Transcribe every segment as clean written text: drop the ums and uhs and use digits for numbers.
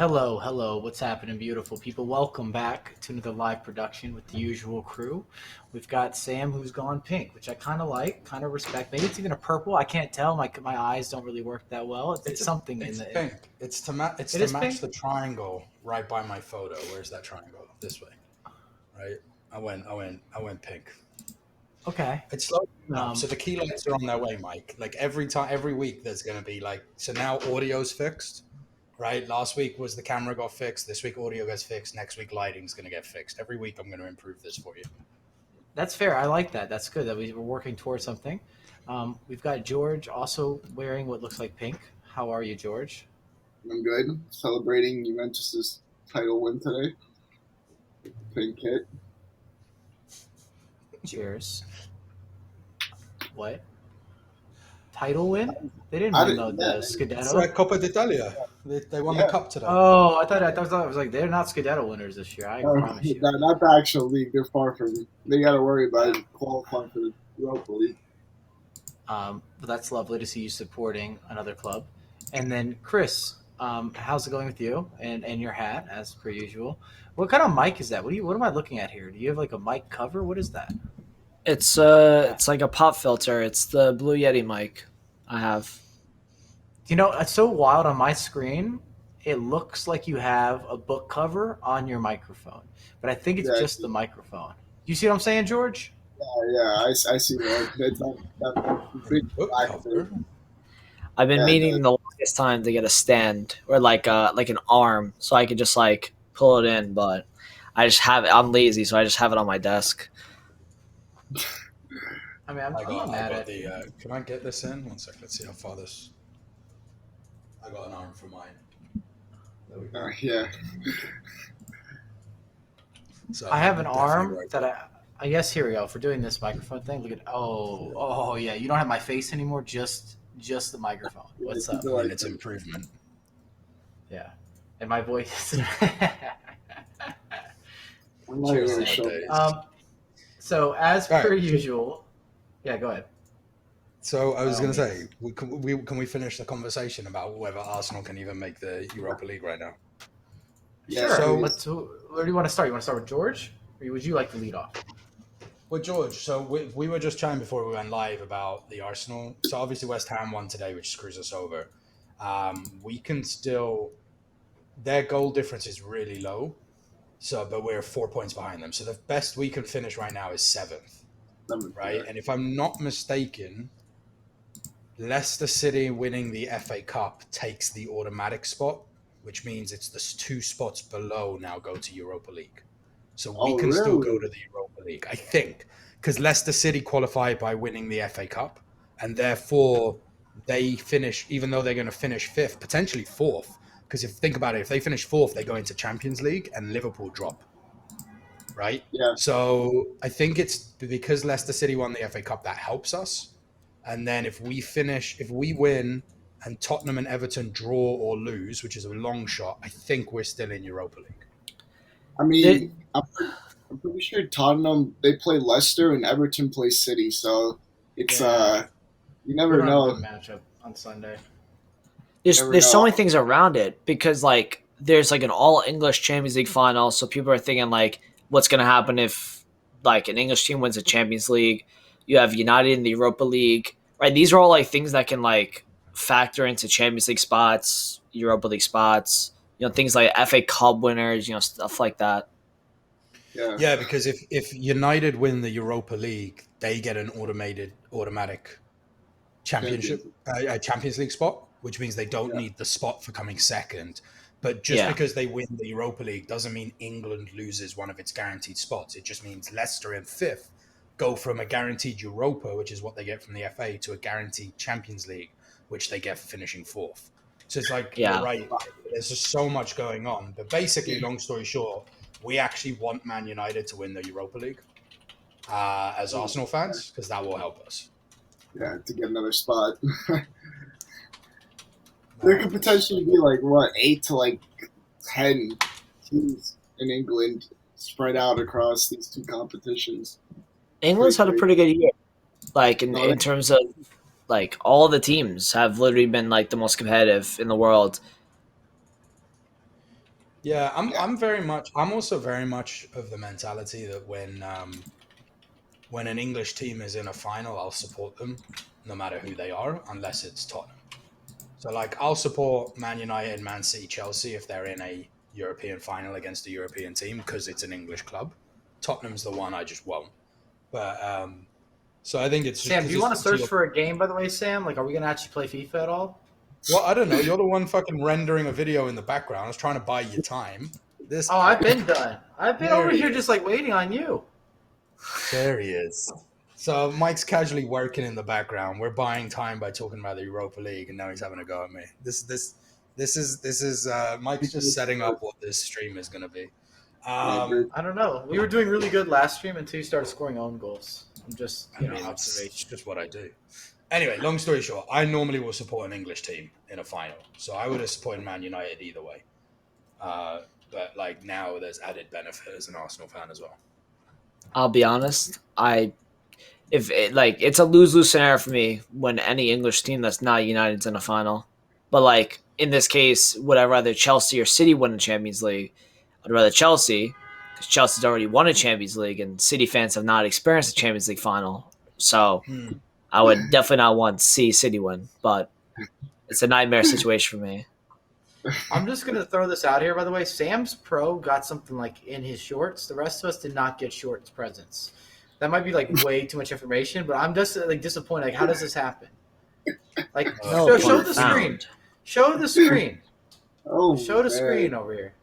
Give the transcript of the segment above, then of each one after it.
Hello, hello. What's happening, beautiful people? Welcome back to another live production with the usual crew. We've got Sam, who's gone pink, which I kind of like, kind of respect. Maybe it's even a purple. I can't tell. My eyes don't really work that well. It's something in It's the. pink. It's It to is match pink. the triangle right by my photo. Where's that triangle? This way, right? I went pink. Okay. It's slowing up. So Um, the key lights are on their way, Mike. Like every week, there's going to be so now audio's fixed, right? Last week was the camera got fixed. This week audio gets fixed. Next week lighting's going to get fixed. Every week I'm going to improve this for you. that's fair. I like that. That's good that we're working towards something. We've got George also wearing what looks like pink. How are you, George? I'm good. Celebrating Juventus's title win today. Pink kit. Cheers. What? Title win? They didn't I win didn't. the It's Scudetto. Coppa d'Italia. They won the Yeah. cup today. Oh, I thought it was like they're not Scudetto winners this year. I promise you. Not the actual league. They're far from it. They got to worry about Yeah. qualifying for the Europa League. But that's lovely to see you supporting another club. And then Chris, how's it going with you and your hat as per usual? What kind of mic is that? What am I looking at here? Do you have like a mic cover? What is that? It's like a pop filter. It's the Blue Yeti mic I have. You know, it's so wild on my screen. It looks like you have a book cover on your microphone, but I think it's Yeah, just the microphone. You see what I'm saying, George? I see that. It's not that big Book black cover. thing. I've been Yeah, meaning the longest time to get a stand or like an arm so I could just like pull it in, but I just have it. I'm lazy, so I just have it on my desk. I mean, I'm I not mad got at. the. Can I get this in? One sec. Let's see how far this. I got an arm for mine. There we go. Yeah. So I have an definitely arm right. that I guess here we go for doing this microphone thing. Look at oh yeah, you don't have my face anymore, just the microphone. What's up? I mean, it's improvement. Yeah, and my voice. I'm not even Cheers. sure. Nowadays. So as All per right. usual, yeah, go ahead. So I was By all going to means. say, can we finish the conversation about whether Arsenal can even make the Europa League right now? Yeah, Sure. So- Where do you want to start? You want to start with George, or would you like to lead off? Well, George, so we were just chatting before we went live about the Arsenal. So obviously West Ham won today, which screws us over. We can still, their goal difference is really low. So, but we're 4 points behind them. So the best we can finish right now is seventh, right? And if I'm not mistaken, Leicester City winning the FA Cup takes the automatic spot, which means it's the two spots below now go to Europa League. So we Oh, can still really? go to the Europa League, I think, because Leicester City qualified by winning the FA Cup, and therefore they finish, even though they're going to finish fifth, potentially fourth. Because if think about it, if they finish fourth, they go into Champions League, and Liverpool drop, right? Yeah. So I think it's because Leicester City won the FA Cup that helps us. And then if we win, and Tottenham and Everton draw or lose, which is a long shot, I think we're still in Europa League. I mean, I'm pretty sure Tottenham, they play Leicester and Everton play City, so it's Yeah. you We're never on a know. good matchup on Sunday. Never There's so know. many things around it because like there's like an all English Champions League final, so people are thinking like what's gonna happen if like an English team wins the Champions League. You have United in the Europa League, right? These are all like things that can like factor into Champions League spots, Europa League spots, things like FA Cup winners, stuff like that. Yeah. Yeah, because if United win the Europa League, they get an automatic championship Champions League spot, which means they don't Yeah. need the spot for coming second. But just Yeah. because they win the Europa League doesn't mean England loses one of its guaranteed spots. It just means Leicester in fifth go from a guaranteed Europa, which is what they get from the FA, to a guaranteed Champions League, which they get for finishing fourth. So it's like, Yeah. you're right, there's just so much going on. But basically, long story short, we actually want Man United to win the Europa League as Arsenal fans, because that will help us. Yeah, to get another spot. There could potentially be like 8 to 10 teams in England spread out across these two competitions. England's had a pretty good year. Like No, in terms of like all the teams have literally been like the most competitive in the world. Yeah, I'm also very much of the mentality that when an English team is in a final, I'll support them no matter who they are, unless it's Tottenham. So like I'll support Man United, Man City, Chelsea if they're in a European final against a European team because it's an English club. Tottenham's the one I just won't. But so I think it's just Sam, do because you want to it's to search your, for a game, by the way, Sam? Like, are we going to actually play FIFA at all? well, I don't know. You're the one fucking rendering a video in the background. I was trying to buy you time. This Oh, I've been done. I've been There over he here is. just like waiting on you. There he is. So Mike's casually working in the background. We're buying time by talking about the Europa League, and now he's having a go at me. This is Mike's just setting up what this stream is going to be. I don't know. We were doing really good last stream until you started scoring own goals. I'm just, I mean, it's observation. just what I do. Anyway, long story short, I normally will support an English team in a final, so I would have supported Man United either way. But like now, there's added benefit as an Arsenal fan as well. I'll be honest. It's a lose-lose scenario for me when any English team that's not United's in a final. But like in this case, would I rather Chelsea or City win the Champions League? I'd rather Chelsea because Chelsea's already won a Champions League, and City fans have not experienced a Champions League final. So I would definitely not want to see City win. But it's a nightmare situation for me. I'm just going to throw this out here, by the way. Sam's Pro got something like in his shorts. The rest of us did not get shorts presents. That might be like way too much information, but I'm just like disappointed. Like, how does this happen? Like, show the screen. Show the screen. Show the screen over here.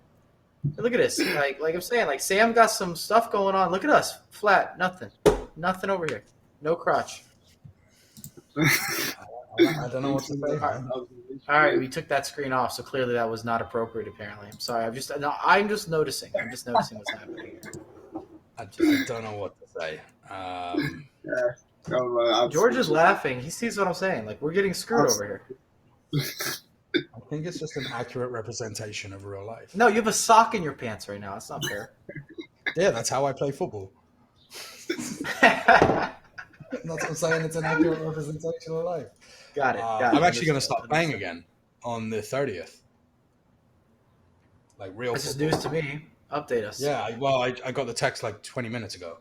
Look at this. Like I'm saying, like Sam got some stuff going on. Look at us. Flat. Nothing over here. No crotch. I don't know what to say. All right, we took that screen off, so clearly that was not appropriate. Apparently, I'm sorry. I'm just noticing. I'm just noticing what's happening here. I don't know what to say. George is laughing. He sees what I'm saying. Like, we're getting screwed over here. I think it's just an accurate representation of real life. No, you have a sock in your pants right now. That's not fair. Yeah, that's how I play football. That's what I'm saying. It's an accurate representation of life. Got it. I'm actually going to start playing again on the 30th. Like real This is football. news to me. Update us. Yeah, I got the text like 20 minutes ago.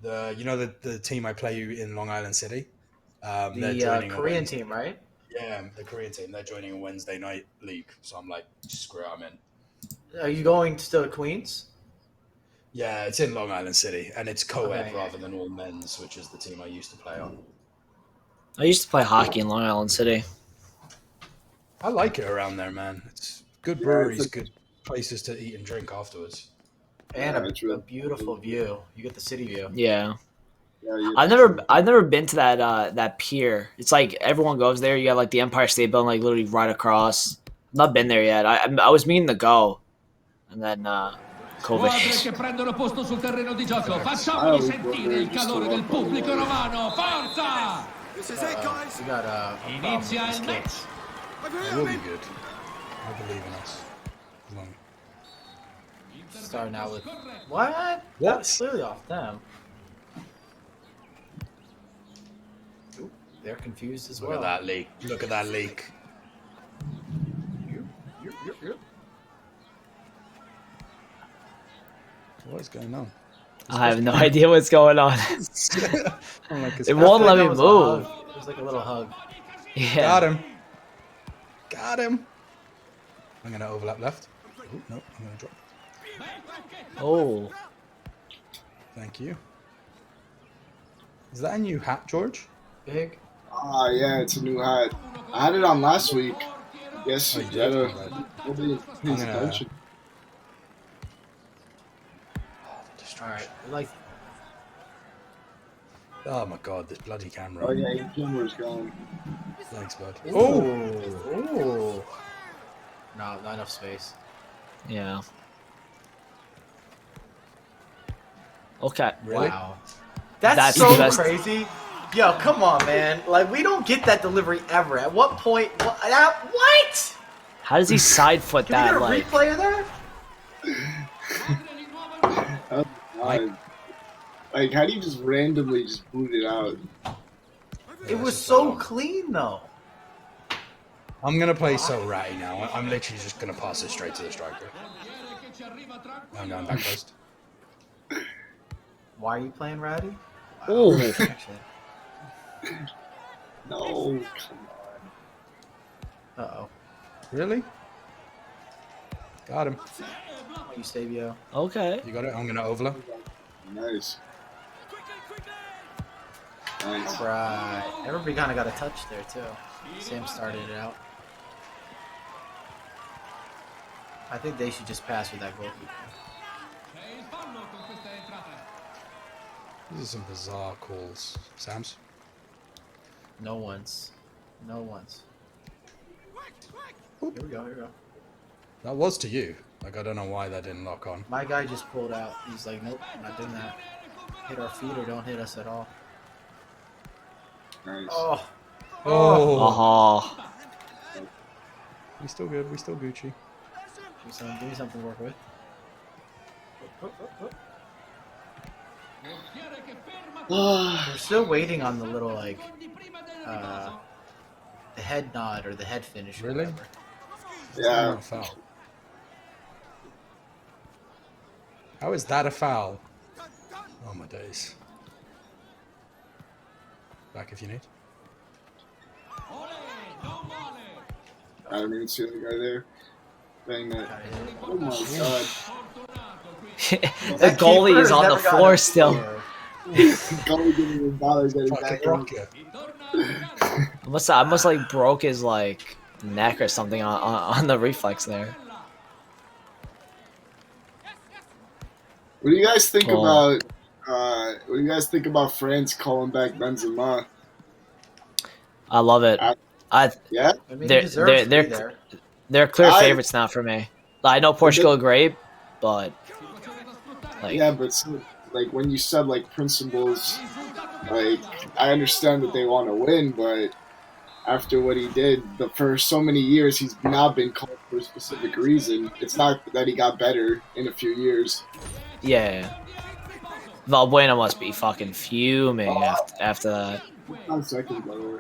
The team I play in Long Island City. The Korean team, right? Yeah, the Korean team. They're joining a Wednesday night league. So I'm like, screw it, I'm in. Are you going to Queens? Yeah, it's in Long Island City, and it's co-ed Okay. rather than all men's, which is the team I used to play on. I used to play hockey in Long Island City. I like it around there, man. It's good breweries, good places to eat and drink afterwards. And a beautiful view. You get the city view. Yeah. I've never been to that pier. It's like everyone goes there. You got like the Empire State Building, like literally right across. I've not been there yet. I was meaning to go, and then Squadre COVID. che prendono posto sul terreno di gioco, facciamoli sentire il calore del pubblico romano. Forza! This is it, guys. We got Inizia il match. It will be good. I believe in us. As long- starting out with what? What? That's clearly off them. Ooh, they're confused as Look well. at that leak. Look at that leak. What is going on? I have no idea what's going on. I'm like, It won't let me That was a move. hug. It was like a little hug. Yeah. Got him. Got him. I'm going to overlap left. Ooh, no, I'm going to drop. Oh. Thank you. Is that a new hat, George? Big. Yeah, it's a new hat. I had it on last week. Yes, Oh, you you did? gotta. Nobody pays gonna- attention. All right. Like, Oh my god, this bloody camera. Oh yeah, your camera's gone. Thanks, bud. oh, oh. No, not enough space. Yeah. Okay. Really? Wow. That's That's so the best. crazy. Yo, come on, man. Like, we don't get that delivery ever. At what point? What? How does he side foot Can we that? get a Like, replay of that? Like, how do you just randomly just boot it out? It was so clean, though. I'm gonna play so ratty now. I'm literally just gonna pass it straight to the striker. I'm going back post. Why are you playing ratty? Oh. Actually. No. Uh-oh. Really? Got him. Eusebio. Okay. You got it. I'm gonna overlap. Nice. Nice. Right. Everybody kind of got a touch there, too. Sam started it out. I think they should just pass with that goalkeeper. These are some bizarre calls. Sam's. No one's. No one's. Here we go, here we go. That was to you. Like, I don't know why that didn't lock on. My guy just pulled out. He's like, nope, not doing that. Hit our feet or don't hit us at all. Nice. Oh. Oh. Uh-huh. We still good. We still Gucci. Give me something to work with. We're still waiting on the little, like, the head nod or the head finish. Or Really? whatever. Yeah. Not a foul. How is that a foul? Oh my days. Back if you need. I don't even see the guy there. Dang that. Gotta hit it. Oh my god. The goalie keeper is on the never got floor a still. score. Goalie giving him dollars at his Fucking back. rocket. I must like broke his like neck or something on the reflex there. What do you guys think Oh. about? What do you guys think about France calling back Benzema? I love it. Yeah. I mean, They're- he deserves to they're- be there. They're clear I- favorites now for me. I know Portugal are great, but like Yeah, but so, like when you said like principles, like I understand that they want to win, but after what he did for so many years, he's now been called for a specific reason. It's not that he got better in a few years. yeah. Valbuena must be fucking fuming after that. 1 second, by the way.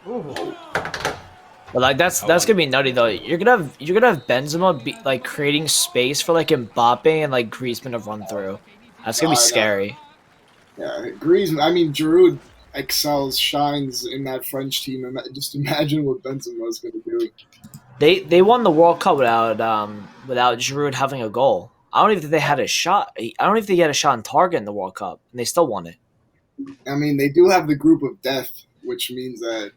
Ooh. But like that's gonna be nutty though. You're gonna have Benzema be like creating space for like Mbappe and like Griezmann to run through. That's gonna be I know. scary. Yeah, Griezmann. I mean, Giroud excels, shines in that French team. And just imagine what Benzema's going to do. They won the World Cup without Giroud having a goal. I don't even think they had a shot. I don't even think he had a shot on target in the World Cup, and they still won it. I mean, they do have the group of death, which means that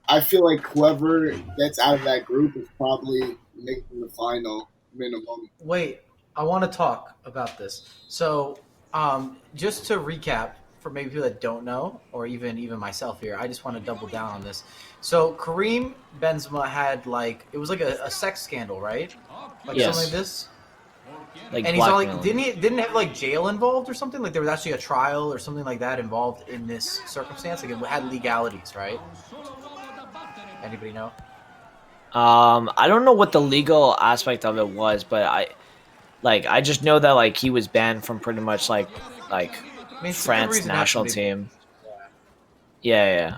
I feel like whoever gets out of that group is probably making the final minimum. Wait, I want to talk about this. So, just to recap, for maybe people that don't know, or even myself here, I just want to double down on this. So, Kareem Benzema had it was like a sex scandal, right? Like Yes. something like this. Like And he's all like, blackmailing. didn't it have like jail involved or something? Like there was actually a trial or something like that involved in this circumstance. Like it had legalities, right? Anybody know? I don't know what the legal aspect of it was, but I just know that like he was banned from pretty much like I mean, it's a good France reason national actually. team. Yeah.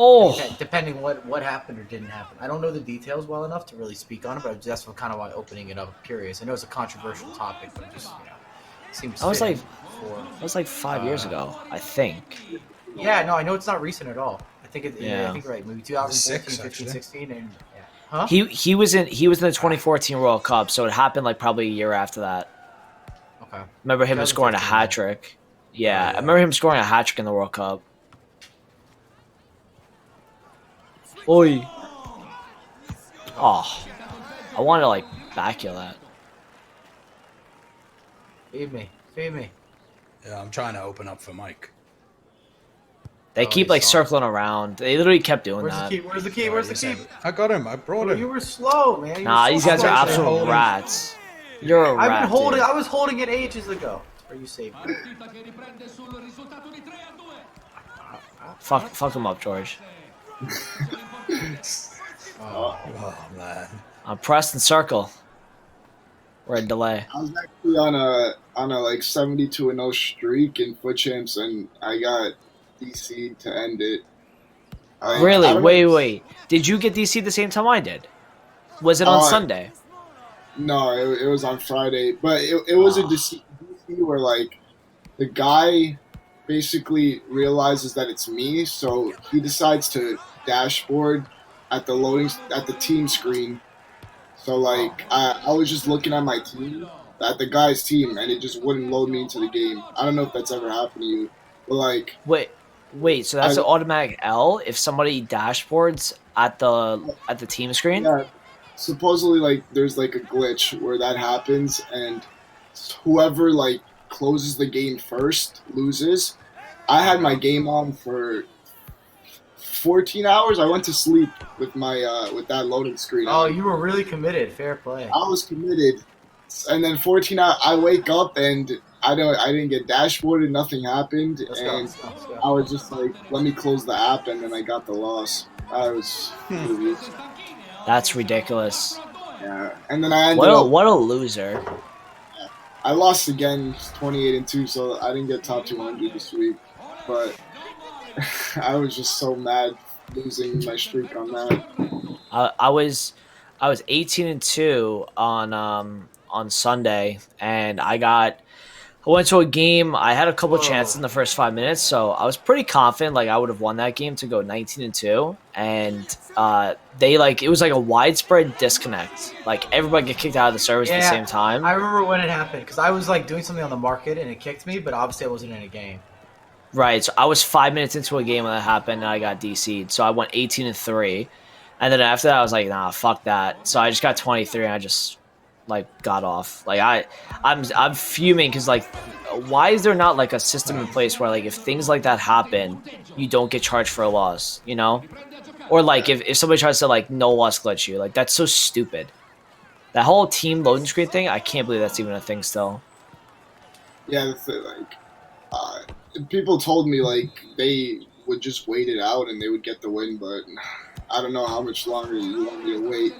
Oh, Depending what happened or didn't happen. I don't know the details well enough to really speak on it, but that's what kind of why opening it up. I'm curious. I know it's a controversial topic, but it just it seems. I was fitting like- for, that was like 5 years ago, I think. yeah, no, I know it's not recent at all. I think Yeah. I think you're right. Maybe 2014, 6, 15, actually. 16, and yeah. Huh? He was in the 2014 World Cup, so it happened like probably a year after that. Okay. Remember him scoring a 2015, hat trick. Yeah, Oh, yeah. I remember him scoring a hat trick in the World Cup. Oi. Oh, I want to like backheel that. Feed me. Yeah, I'm trying to open up for Mike. They Oh, keep he's like soft. circling around. They literally kept doing Where's that. the key? Where's the key? Where's the key? I got him. I brought Bro, him. you were slow, man. You Nah, were so these guys slow. are actually absolute holding- rats. You're a rat. I've been holding. dude. I was holding it ages ago. Are you saved? Fuck him up, George. Oh man. I'm pressed and circle. We're in delay. I was actually on a like 72-0 streak in foot champs, and I got DC'd to end it. Like, I Really? don't Wait, know. wait. Did you get DC the same time I did? Was it on Uh, Sunday? no, it was on Friday, but it was a Ah. DC where like the guy basically realizes that it's me, so he decides to dashboard at the loading at the team screen. So like I was just looking at my team, at the guy's team, and it just wouldn't load me into the game. I don't know if that's ever happened to you, but like Wait, wait. So I that's an automatic L if somebody dashboards at the team screen. yeah, supposedly like there's like a glitch where that happens, and whoever like closes the game first loses. I had my game on for 14 hours. I went to sleep with my with that loading screen Oh, on. you were really committed. Fair play. I was committed, and then 14 hours. I wake up and I didn't get dashboarded. Nothing happened, Let's go. and Let's go. Let's go. I was just like, let me close the app, and then I got the loss. I was That's ridiculous. yeah, and then I ended up What a loser. I lost again, 28-2, so I didn't get top 200 this week. But I was just so mad losing my streak on that. I was 18-2 on Sunday, and I went to a game. I had a couple chances in the first 5 minutes, so I was pretty confident like I would have won that game to go 19-2. And they like it was like a widespread disconnect. Like everybody get kicked out of the service at the same time. I remember when it happened because I was like doing something on the market and it kicked me, but obviously I wasn't in a game. Right. So I was 5 minutes into a game when that happened, and I got DC'd. So I went 18-3, and then after that, I was like, nah, fuck that. So I just got 23, and I just like got off. Like I'm fuming because like, why is there not like a system in place where like if things like that happen, you don't get charged for a loss, you know? Or like if somebody tries to like no loss glitch you, like that's so stupid. That whole team loading screen thing, I can't believe that's even a thing still. Yeah, that's it, like uh, people told me like they would just wait it out and they would get the win, but I don't know how much longer you want me to wait.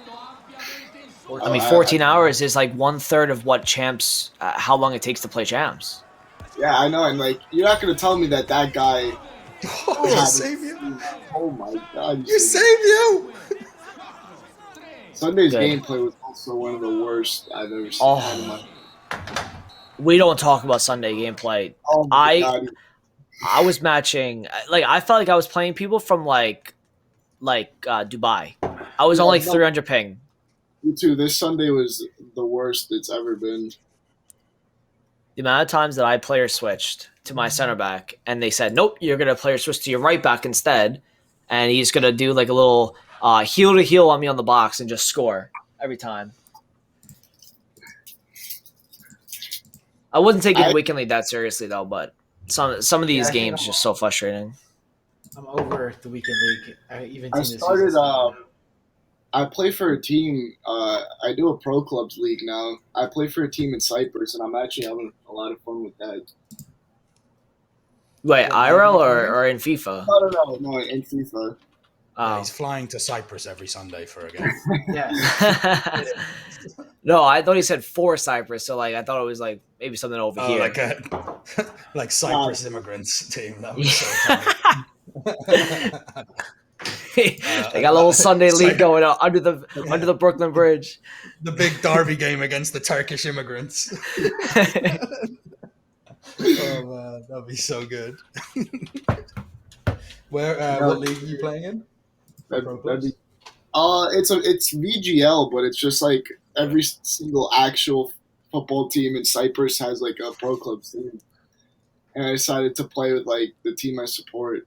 I mean, 14 hours is like 1/3 of what champs, how long it takes to play champs. Yeah, I know, and like you're not gonna tell me that guy. Oh, save you! Oh my god! You save you! Sunday's Good. gameplay was also one of the worst I've ever seen. Oh. We don't talk about Sunday gameplay. Oh my god! I was matching like I felt like I was playing people from like Dubai. I was Yeah, on like no. 300 ping. Me too. This Sunday was the worst it's ever been. The amount of times that I player switched to my center back and they said, nope, you're gonna player switch to your right back instead, and he's gonna do like a little heel to heel on me on the box and just score every time. I wasn't taking the weekend league that seriously though, but some of these I think games just so frustrating. I'm over the weekend league. I started. I play for a team. I do a pro clubs league now. I play for a team in Cyprus, and I'm actually having a lot of fun with that. Wait, IRL or in FIFA? No, in FIFA. Oh. He's flying to Cyprus every Sunday for a game. Yeah. No, I thought he said for Cyprus, so like I thought it was like maybe something over here. Like a like Cyprus immigrants team. That was so funny. They got a little Sunday league going on under the Brooklyn Bridge. The big derby game against the Turkish immigrants. Oh man, that'd be so good. What league are you playing in? It's VGL, but it's just like every single actual football team in Cyprus has like a pro club team, and I decided to play with like the team I support.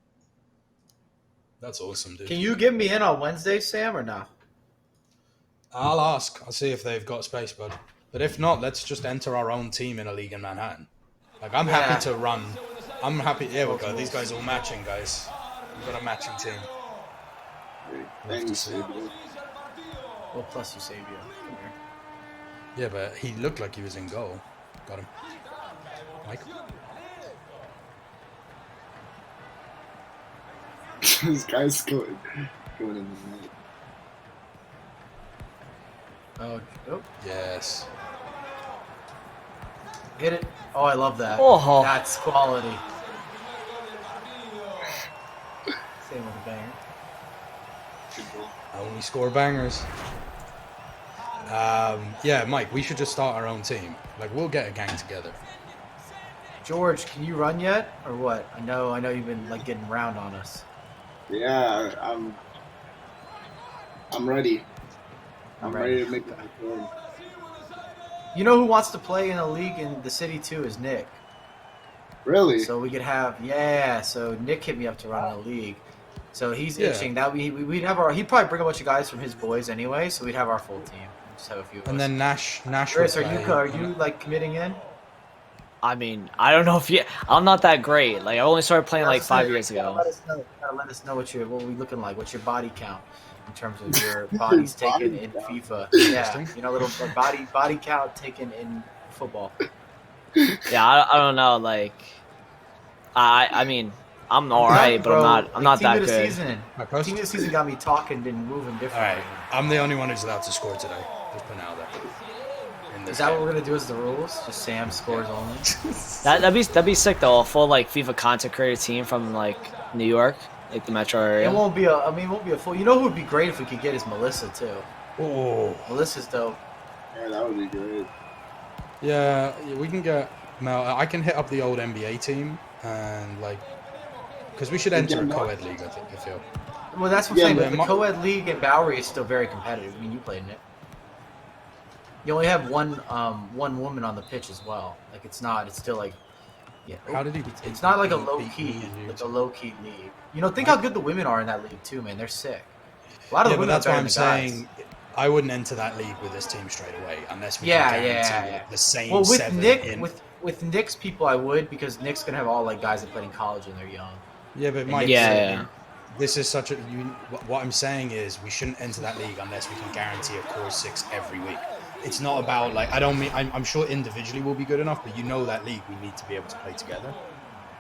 That's awesome, dude. Can you get me in on Wednesday, Sam, or no? I'll ask. I'll see if they've got space, bud. But if not, let's just enter our own team in a league in Manhattan. Like, I'm happy to run. I'm happy. Here we go. These guys all matching, guys. We've got a matching team. Thank you, Sabio. Well, plus Eusebio. Come here. Yeah, but he looked like he was in goal. Got him. Mike? This guy's going in the net. Oh. Yes. Hit it. Oh, I love that. Oh. That's quality. Same with a banger. Only score bangers. Yeah, Mike, we should just start our own team. Like, we'll get a gang together. George, can you run yet, or what? I know you've been like getting round on us. Yeah, I'm ready. I'm ready to make that happen. You know who wants to play in a league in the city too is Nick. Really? So we could have So Nick hit me up to run in a league. So he's Yeah. itching. That we'd have our. He'd probably bring a bunch of guys from his boys anyway. So we'd have our full team. Just have a few. Of And us. then Nash Chris, will are play. you like committing in? I mean, I don't know if you. I'm not that great. Like I only started playing like 5 years ago. Let us know what we looking like. What's your body count in terms of your bodies taken in FIFA? Yeah, little body count taken in football. Yeah, I don't know. Like, I mean, I'm all right, but I'm not that good. Team of the season got me talking and moving All differently. right, I'm the only one who's allowed to score today. Just put it out there. Is that what we're gonna do as the rules? Just Sam scores only. That'd be sick though. A full like FIFA content creator team from like New York, like the metro area. It won't be a full. You know who would be great if we could get is Melissa too. Oh, Melissa's dope. Yeah, that would be great. yeah, we can get Mel. I can hit up the old NBA team and like, because we should enter a co-ed league. I feel. Well, that's what I'm saying. Yeah, But the co-ed league at Bowery is still very competitive. I mean, you played in it. You only have one woman on the pitch as well. Like it's still like, yeah. How did he? It's not like a low beat key, me and you like a too? low key league. Think how good the women are in that league too, man. They're sick. A lot of Yeah, the but women that's are why better I'm than the saying guys. I wouldn't enter that league with this team straight away unless we Yeah, can guarantee yeah. the same Well, with seven Nick, in. with Nick's people, I would because Nick's gonna have all like guys that played in college and they're young. Yeah, but And Mike, Nick's Yeah. this is such a. What I'm saying is we shouldn't enter that league unless we can guarantee a core 6 every week. It's not about like I don't mean I'm sure individually we'll be good enough, but that league we need to be able to play together.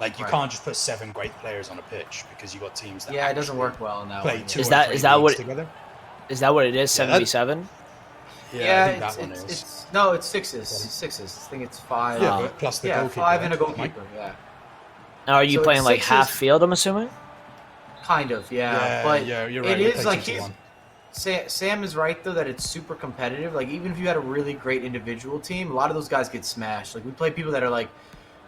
Like you Right. can't just put 7 great players on a pitch because you got teams that Yeah, it doesn't actually work well now. play 2 Is or that- 3 is that leagues what- together. Is that what it is? Yeah, 7v7? Yeah, I think that one is. It's sixes. I think it's 5. Yeah, but plus the goalkeeper. 5 and a right? goalkeeper. Yeah, Now, are you So playing it's like sixes- half field? I'm assuming. kind of. Yeah, Yeah, but yeah, you're right. it we is play like 2-1. Sam is right though that it's super competitive. Like even if you had a really great individual team, a lot of those guys get smashed. Like we play people that are like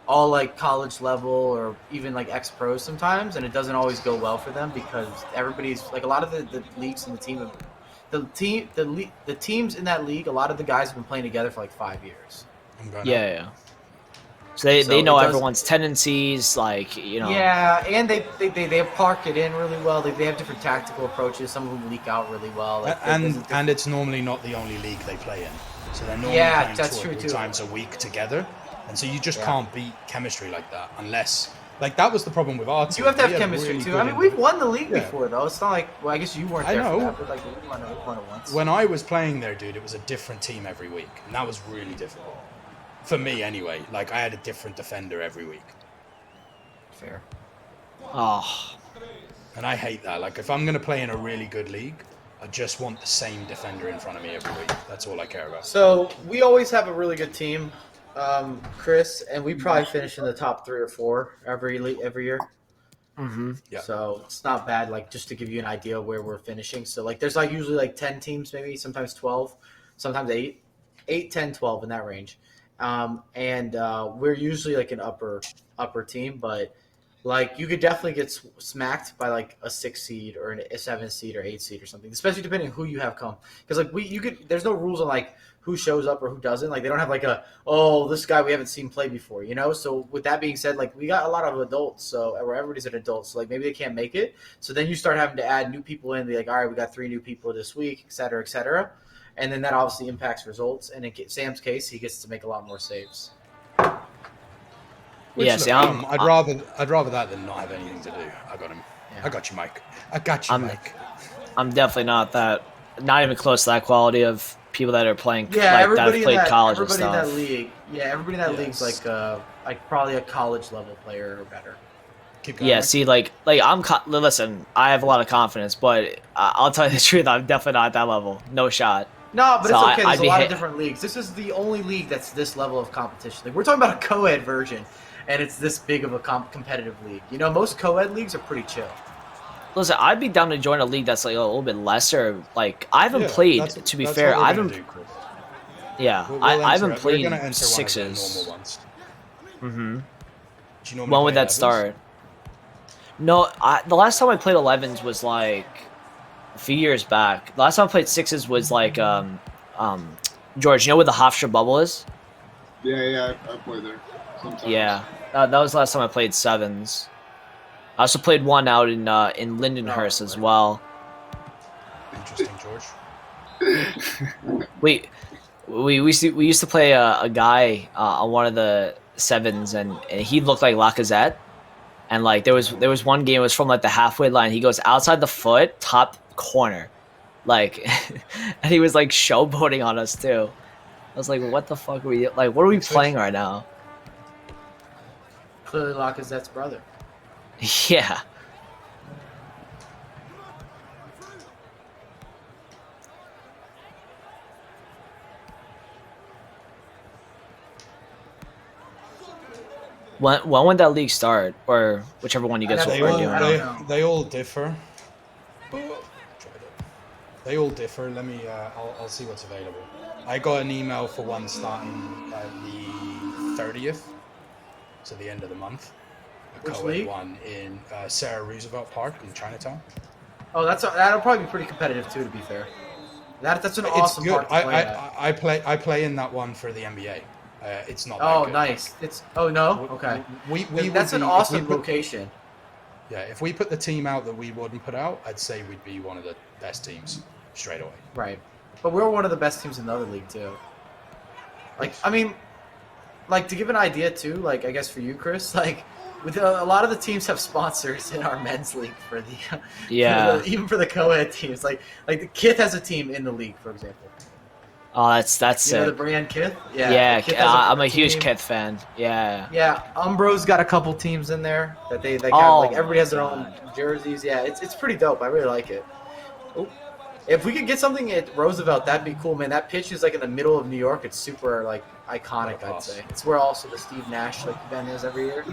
all like college level or even like ex pros sometimes, and it doesn't always go well for them because everybody's like a lot of the leagues in the team, the teams in that league. A lot of the guys have been playing together for like 5 years. I'm going Yeah, up. yeah. So they So know it does- everyone's tendencies, like Yeah, and they park it in really well. They have different tactical approaches. Some of them leak out really well. Like, And it's normally not the only league they play in. So they're normally Yeah, playing that's 2 or true, 3 too. times a week together. And so you just Yeah. can't beat chemistry like that unless like that was the problem with our team. You have to have We had chemistry really too. good I mean, we've won the league Yeah. before though. It's not like I guess you weren't I there know. for that, but like we won it once. When I was playing there, dude, it was a different team every week. And that was really difficult. For me anyway. Like I had a different defender every week. Fair. oh, And I hate that. Like if I'm gonna play in a really good league, I just want the same defender in front of me every week. That's all I care about. So we always have a really good team, Chris, and we probably finish in the top 3 or 4 every year. Yeah. So it's not bad. Like just to give you an idea of where we're finishing. So like there's like usually like 10 teams, maybe sometimes 12, sometimes 8, 10, 12 in that range. And we're usually like an upper team, but like you could definitely get smacked by like a 6 seed or a 7 seed or 8 seed or something, especially depending on who you have come. Because like there's no rules on like who shows up or who doesn't. Like they don't have like this guy we haven't seen play before, you know. So with that being said, like we got a lot of adults, so where everybody's an adult, so like maybe they can't make it. So then you start having to add new people in. Be like, all right, we got 3 new people this week, et cetera, et cetera. And then that obviously impacts results. And in Sam's case, he gets to make a lot more saves. Which, yeah. look, See, I'm I'd rather that than not have anything to do. I got him. Yeah. I got you, Mike. I got you, Mike. I'm definitely not even close to that quality of people that are playing Yeah, like that everybody have in played that, college and everybody in stuff. that league. Yeah, everybody in that Yes. league's like probably a college level player or better. Keep going. Yeah, Mike. see, like listen, I have a lot of confidence, but I'll tell you the truth, I'm definitely not at that level. No shot. No, but So it's okay. I'd There's a be lot hit- of different leagues. This is the only league that's this level of competition. Like we're talking about a co-ed version, and it's this big of a competitive league. You know, most co-ed leagues are pretty chill. Listen, I'd be down to join a league that's like a little bit lesser. Like I haven't Yeah, played. that's- To be that's fair, what we're I gonna haven't. do, Chris. Yeah, We'll I enter haven't it. We're gonna played enter sixes. one of the normal ones. Mm-hmm. Do you normally When would play that 11s? start? No, the last time I played 11s was like a few years back. The last time I played sixes was like George. You know where the Hofstra bubble is? Yeah, I play there sometimes. Yeah, that was the last time I played sevens. I also played one out in Lindenhurst as well. Interesting, George. We used to play a guy on one of the sevens, and he looked like Lacazette. And like there was one game, it was from like the halfway line. He goes outside the foot, top corner, like, and he was like showboating on us too. I was like, what the fuck are we like? What are we playing right now? Clearly, Lacazette's brother. Yeah. When would that league start, or whichever one you guys They are all- doing? I don't know. They all differ. They all differ. Let me. I'll see what's available. I got an email for one starting the 30th, so the end of the month. A Which co-ed league? one in Sarah Roosevelt Park in Chinatown. Oh, that'll probably be pretty competitive too. To be fair, that's an awesome it's good. park to play at. I play in that one for the NBA. It's not. That Oh, good. nice. No. Okay. We That's would an be- awesome if we put- location. Yeah, if we put the team out that we wouldn't put out, I'd say we'd be one of the best teams straight away. Right. But we're one of the best teams in the other league too. Like, I mean, like to give an idea too, like I guess for you, Chris, like with a lot of the teams have sponsors in our men's league for the Yeah. even for the co-ed teams. Like the Kith has a team in the league, for example. Oh, that's You know the sick. brand Kith? Yeah, Kith has I'm a team. huge Kith fan. Yeah. Yeah, Umbro's got a couple teams in there that they got. Oh Like everybody has their my own jerseys. Yeah, it's pretty dope. I really like it. Oh. If we could get something at Roosevelt, that'd be cool, man. That pitch is like in the middle of New York. It's super like iconic, I'd say. It's where also the Steve Nash like event is every year.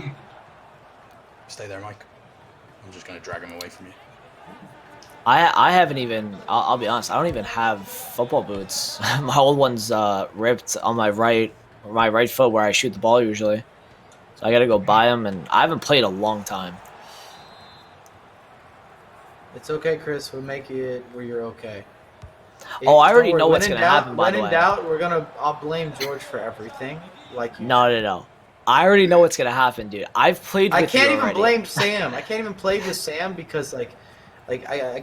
Stay there, Mike. I'm just gonna drag him away from you. I haven't even. I'll be honest. I don't even have football boots. My old one's ripped on my right foot where I shoot the ball usually. So I gotta go buy them, and I haven't played a long time. It's okay, Chris. We'll make it where you're okay. Oh, I already Don't worry, know when what's in gonna doubt- happen, by When the in way. doubt, I'll blame George for everything. Like you. No. I already know what's gonna happen, dude. I've played. With I can't you even already. blame Sam. I can't even play with Sam because I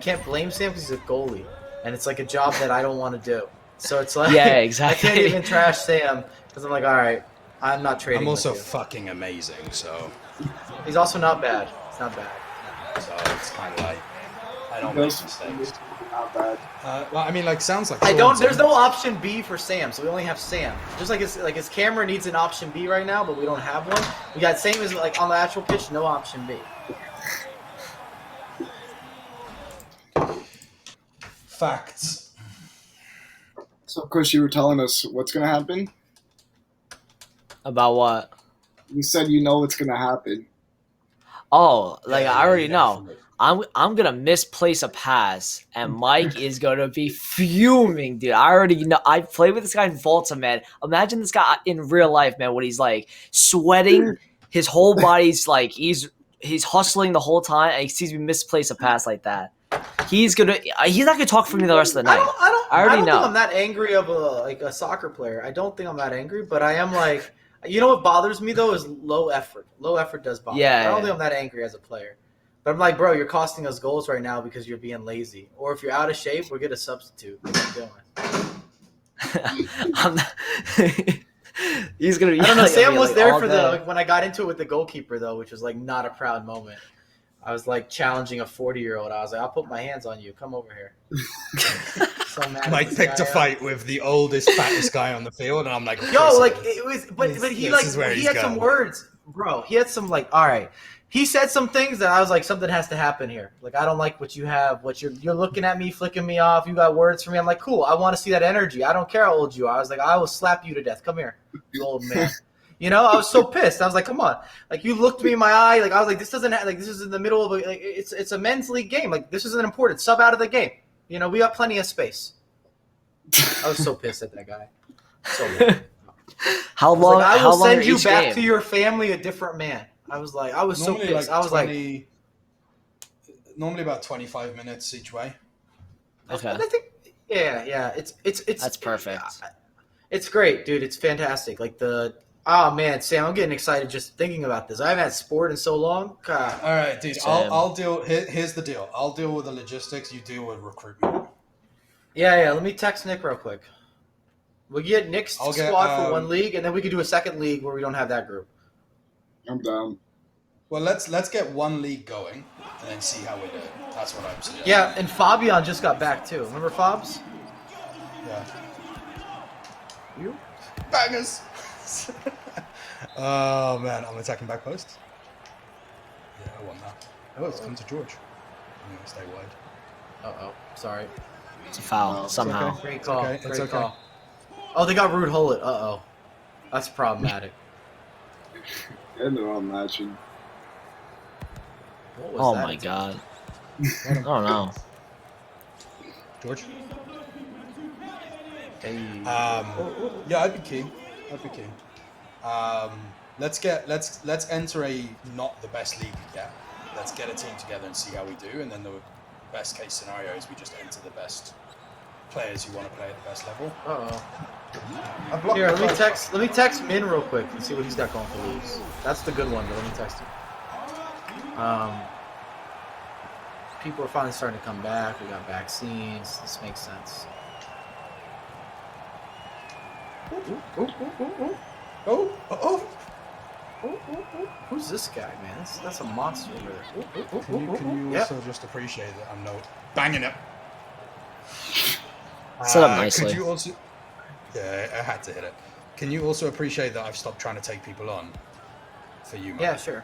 can't blame Sam because he's a goalie, and it's like a job that I don't want to do. So it's like Yeah, exactly. I can't even trash Sam because I'm like, all right, I'm not trading. I'm also with you. fucking amazing, so He's also not bad. It's not bad. it's kind of like I don't Those make mistakes. not bad. Well, I mean, like sounds like I don't. Sean's There's in. no option B for Sam, so we only have Sam. Just like his camera needs an option B right now, but we don't have one. We got same as like on the actual pitch, no option B. Facts. So, Chris, you were telling us what's going to happen? About what? You said you know what's going to happen. Oh, like Yeah, I already yeah, know. for me. I'm gonna misplace a pass, and Mike is gonna be fuming, dude. I already know. I played with this guy in Volta, man. Imagine this guy in real life, man. When he's like sweating, his whole body's like he's hustling the whole time, and he sees me misplace a pass like that. He's not gonna talk for me the rest of the night. I already know. think I'm that angry of a soccer player. I don't think I'm that angry, but I am like, you know what bothers me though is low effort. Low effort does bother me. Yeah, I don't yeah. think I'm that angry as a player. But I'm like, bro, you're costing us goals right now because you're being lazy. Or if you're out of shape, we're gonna substitute. What are you doing? I'm not- he's gonna be. I don't know. yelling at Sam me, was like, there all for day. when I got into it with the goalkeeper though, which was like not a proud moment. I was like challenging a 40-year-old. I was like, I'll put my hands on you. Come over here. So mad at Mike this picked a guy. fight with the oldest, fattest guy on the field, and I'm like, Yo, Chris, like it was, but he this is where he he's had some going. words, bro. He had some like, all right. He said some things that I was like, something has to happen here. Like, I don't like what you have. What you're looking at me, flicking me off. You got words for me. I'm like, cool. I want to see that energy. I don't care how old you are. I was like, I will slap you to death. Come here, you old man. You know, I was so pissed. I was like, "Come on!" Like you looked me in my eye. Like I was like, "This doesn't like this is in the middle of like it's a men's league game. Like this isn't important. Sub out of the game. You know, we got plenty of space." I was so pissed at that guy. So mad. How I was long? like, I how will long send are you each back game? to your family a different man. I was like, I was so Normally, pissed. like I was 20, normally about 25 minutes each way. Okay. I think, yeah. It's That's perfect. It's great, dude. It's fantastic. Like oh man, Sam, I'm getting excited just thinking about this. I haven't had sport in so long. God. All right, dude. Same. I'll deal. Here's the deal. I'll deal with the logistics. You deal with recruitment. Yeah. Let me text Nick real quick. We'll get Nick's I'll get, squad for one league, and then we could do a second league where we don't have that group. I'm down. Well, let's get one league going and then see how we do. That's what I'm saying. Yeah, and Fabian just got back too. Remember Fabs? Yeah. You? Bangers. Oh man, I'm attacking back post. Yeah, I want that. Oh, it's come to George. I'm gonna stay wide. Sorry. It's a foul It's somehow. okay. Great call. okay, it's Great okay. call. Oh, they got Rude Hullet. That's problematic. And they're all matching. What was Oh that? my god. I don't know. George. Hey. Yeah, I'd be keen. Let's enter a not the best league yet. Let's get a team together and see how we do, and then the best case scenario is we just enter the best players who want to play at the best level. Uh-oh. I blocked Here, the close. let me text Min real quick and see what he's got going for leagues. That's the good one, but let me text him. People are finally starting to come back. We got vaccines. This makes sense. Oh. Who's this guy, man? That's a monster over there. Can you Yep. also just appreciate that I'm not banging it? Set up nicely. Could you also? Yeah, I had to hit it. Can you also appreciate that I've stopped trying to take people on for you, man? Yeah, sure.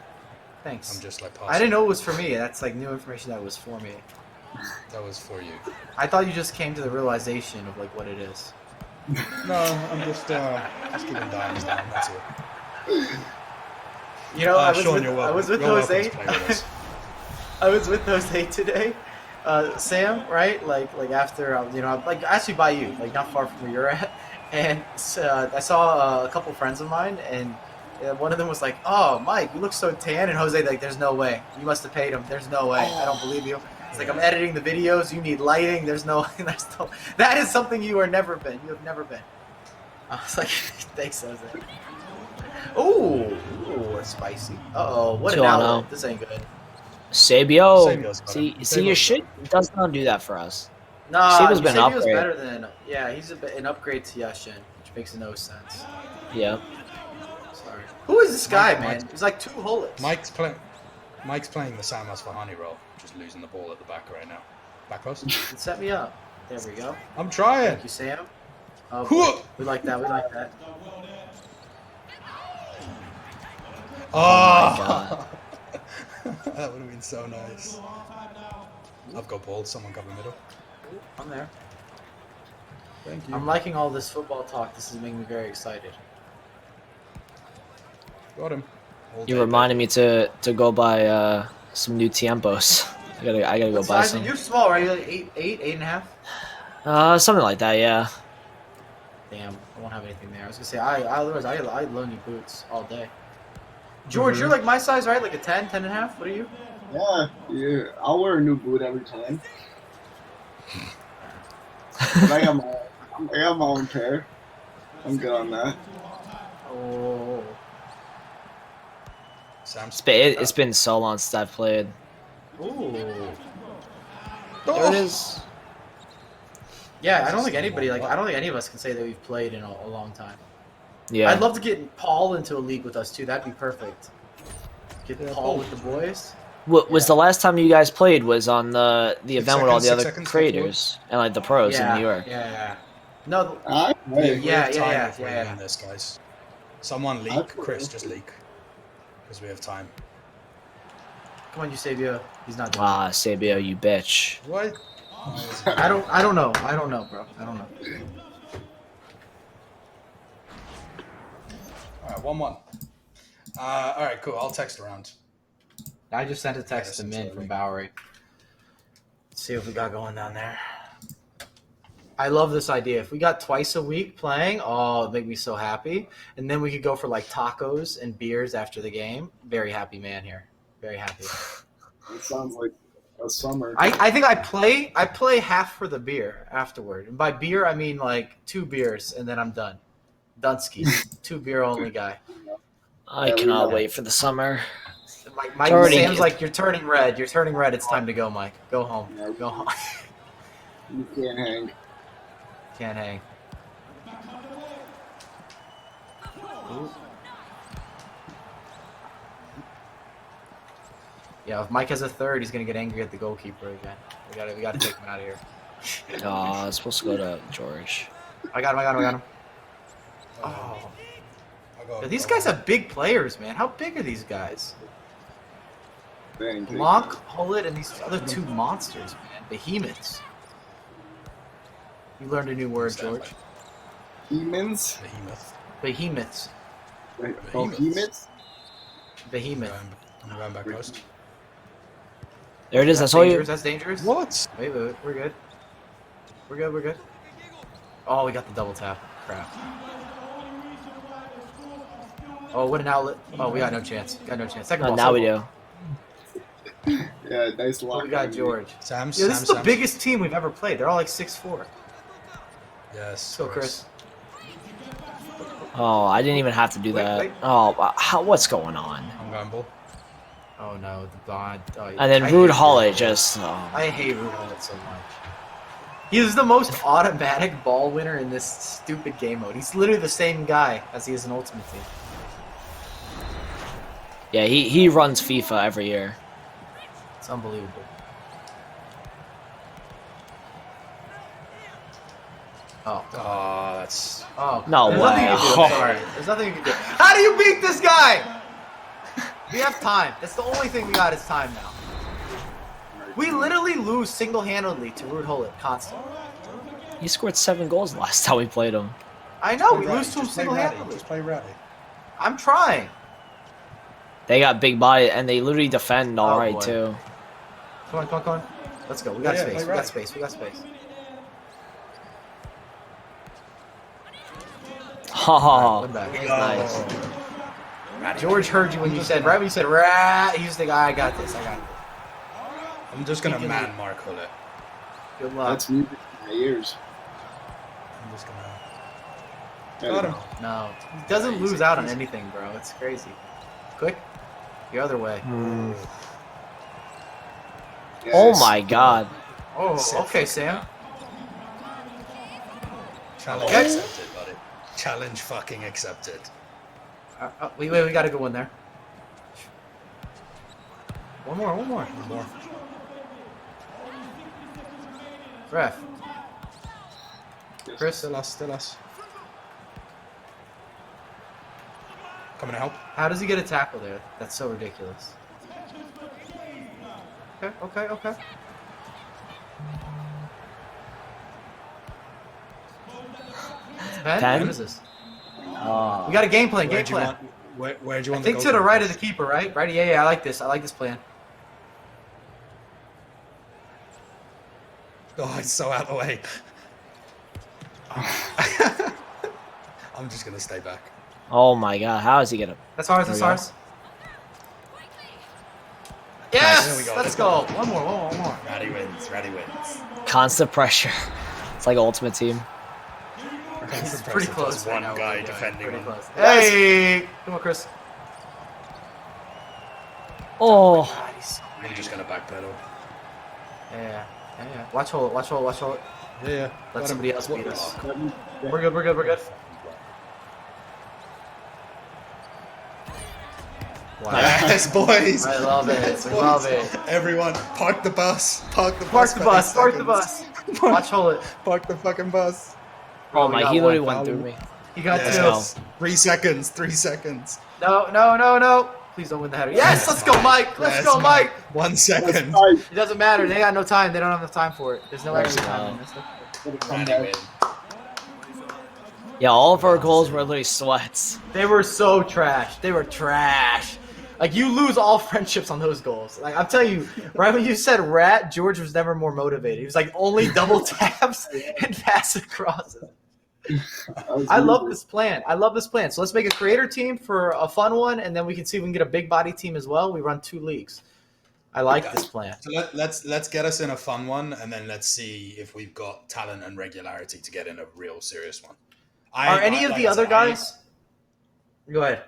Thanks. I'm just like passing. I didn't know it was for me. That's like new information that was for me. That was for you. I thought you just came to the realization of like what it is. No, I'm just keeping dimes down. That's it. You know, Sean, you're welcome. I was with You're welcome Jose. to play with us. I was with Jose today. Sam, right? Like after you know, like actually by you, like not far from where you're at, and I saw a couple friends of mine, and one of them was like, "Oh, Mike, you look so tan," and Jose like, "There's no way. You must have paid him. There's no way. I don't believe you." It's like I'm editing the videos. You need lighting. There's no. That is something you are never been. You have never been. I was like, thanks, Jose. Ooh, spicy. Uh-oh, what an 2-0. outlet. This ain't good. Sabio. Sabio's better. See, Sabio's your better. shit does not do that for us. Nah, Sabio's been an Eusebio's upgrade. better than he's an upgrade to Yashin, which makes no sense. Yeah. Sorry. Who is this guy, Mike- man? He's like two bullets. Mike's playing the Sam Asfahani role, just losing the ball at the back right now. Back post. Set me up. There we go. I'm trying. Thank you, Sam. Oh, Whoa. boy. We like that. We like that. Oh Oh, my god. that would have been so nice. I've got ball. Someone cover middle. I'm there. Thank you. I'm liking all this football talk. This is making me very excited. Got him. All You day, reminded me to go buy some new tiempos. I gotta go What buy size? some. You're small, right? You're like 8.5. Something like that. Yeah. Damn, I won't have anything there. I was gonna say otherwise I loan you boots all day. George, you're like my size, right? Like a 10, 10.5. What are you? Yeah. I'll wear a new boot every time. But I got my own pair. I'm good on that. Oh. Sam's. It's been so long since I've played. Ooh. There it is. Yeah, I don't think anybody I don't think any of us can say that we've played in a long time. Yeah. I'd love to get Paul into a league with us too. That'd be perfect. Get Yeah, Paul Paul. with the boys. What was the last time you guys played? Was on the event with all the 6 other seconds, creators and like the pros yeah, in New York. Yeah. No, Hey, We have Yeah, time yeah, if we yeah. win this, guys. Someone I leak. feel Chris, it. just leak. Because we have time. come on, Eusebio. He's not doing Ah, Sabio, you bitch. What? it. I don't know. I don't know, bro. I don't know. Alright, 1-1. All right, cool. I'll text around. I just sent a text to Yeah, Min that's from Bowery. Let's see what we got going down there. I love this idea. If we got twice a week playing, oh, it'd make me so happy. And then we could go for like tacos and beers after the game. Very happy man here. Very happy. It sounds like a summer. I think I play half for the beer afterward. And by beer I mean like 2 beers and then I'm done. Dunsky. 2 beer only guy. I cannot wait for the summer. Mike Sam's like, you're turning red. You're turning red. It's time to go, Mike. Go home. Go home. You can't hang. Can't hang. Ooh. Yeah, if Mike has a third, he's gonna get angry at the goalkeeper again. We gotta take him out of here. Oh, it's supposed to go to George. I got him. Oh. Yeah, these guys have big players, man. How big are these guys? Blanc, Hullet, and these other 2 monsters, man. Behemoths. You learned a new word, George. Behemoths? Behemoths. Behemoths? Behemoth. I'm going back coast. There it is. I saw you. That's dangerous. What? Wait. We're good. We're good. Oh, we got the double tap. Crap. Oh, what an outlet. Oh, we got no chance. Second ball. Now we do. Yeah, nice lock. We got George. Sam's. Yeah, this is the biggest team we've ever played. They're all like 6'4". Yes. Let's go, Chris. Oh, I didn't even have to do that. Wait. Oh, what's going on? I'm going ball. Oh no, the bond. Oh, And then Rude Hullet just. Oh. I hate Rude Hullet so much. He is the most automatic ball winner in this stupid game mode. He's literally the same guy as he is in Ultimate Team. Yeah, he runs FIFA every year. It's unbelievable. Oh. That's. Oh. No There's way. Nothing you can do. I'm sorry. There's nothing you can do. How do you beat this guy? We have time. That's the only thing we got is time now. We literally lose single-handedly to Rude Hullet constantly. He scored 7 goals last time we played him. I know. We lose to him Just play single-handedly. Just play ready. I'm trying. They got big body and they literally defend all right boy. too. Come on. Let's go. We got space. play We got right. space. We got space. Oh, One back. nice. George heard you when you said right when you said rat. He was thinking, I got this. I'm just gonna man mark Hullet. Good luck. That's music in my ears. I'm just gonna. Got him. No, he doesn't lose out on anything, bro. It's crazy. Quick, the other way. Oh my god. Oh, okay, Sam. Challenge Okay. accepted, buddy. Challenge fucking accepted. We got a good one there. One more. Ref. Chris, Still us. Coming to help. how does he get a tackle there? That's so ridiculous. Okay. Pen? What is this? We got a game plan. Where'd you want I think to the right of the keeper, right? Right? Yeah. I like this plan. Oh, it's so out of the way. I'm just gonna stay back. Oh my god, how is he gonna? That's ours. There we go. Yes. There we go. Let's go. One more. Ratty wins. Constant pressure. It's like Ultimate Team. It's pretty close. One right now. guy defending Pretty him. close. Hey, come on, Chris. Oh, God, he's so I'm just gonna backpedal. Yeah. Watch hold. Yeah. Let somebody else beat us. it. We're good. Wow. Yes, boys. I love it. We love it. Everyone, park the bus. Park the Park bus. the bus. Watch hold it. Park the fucking bus. oh we my! got He literally one. went through me. You got Yes. two. 3 seconds. 3 seconds. No. Please don't win the header. Yes, let's go, Mike. Let's go, Mike. 1 second. It doesn't matter. They got no time. They don't have enough time for it. There's no extra Wow. time in this. Ratty win. Yeah, all of our goals were literally sweats. They were so trash. They were trash. Like, you lose all friendships on those goals. Like, I'm telling you, right when you said rat, George was never more motivated. He was like, only double taps and pass across. I love this plan. So let's make a creator team for a fun one, and then we can see if we can get a big body team as well. We run 2 leagues. I like this plan. So let's get us in a fun one, and then let's see if we've got talent and regularity to get in a real serious one. Are any of the other guys? Go ahead.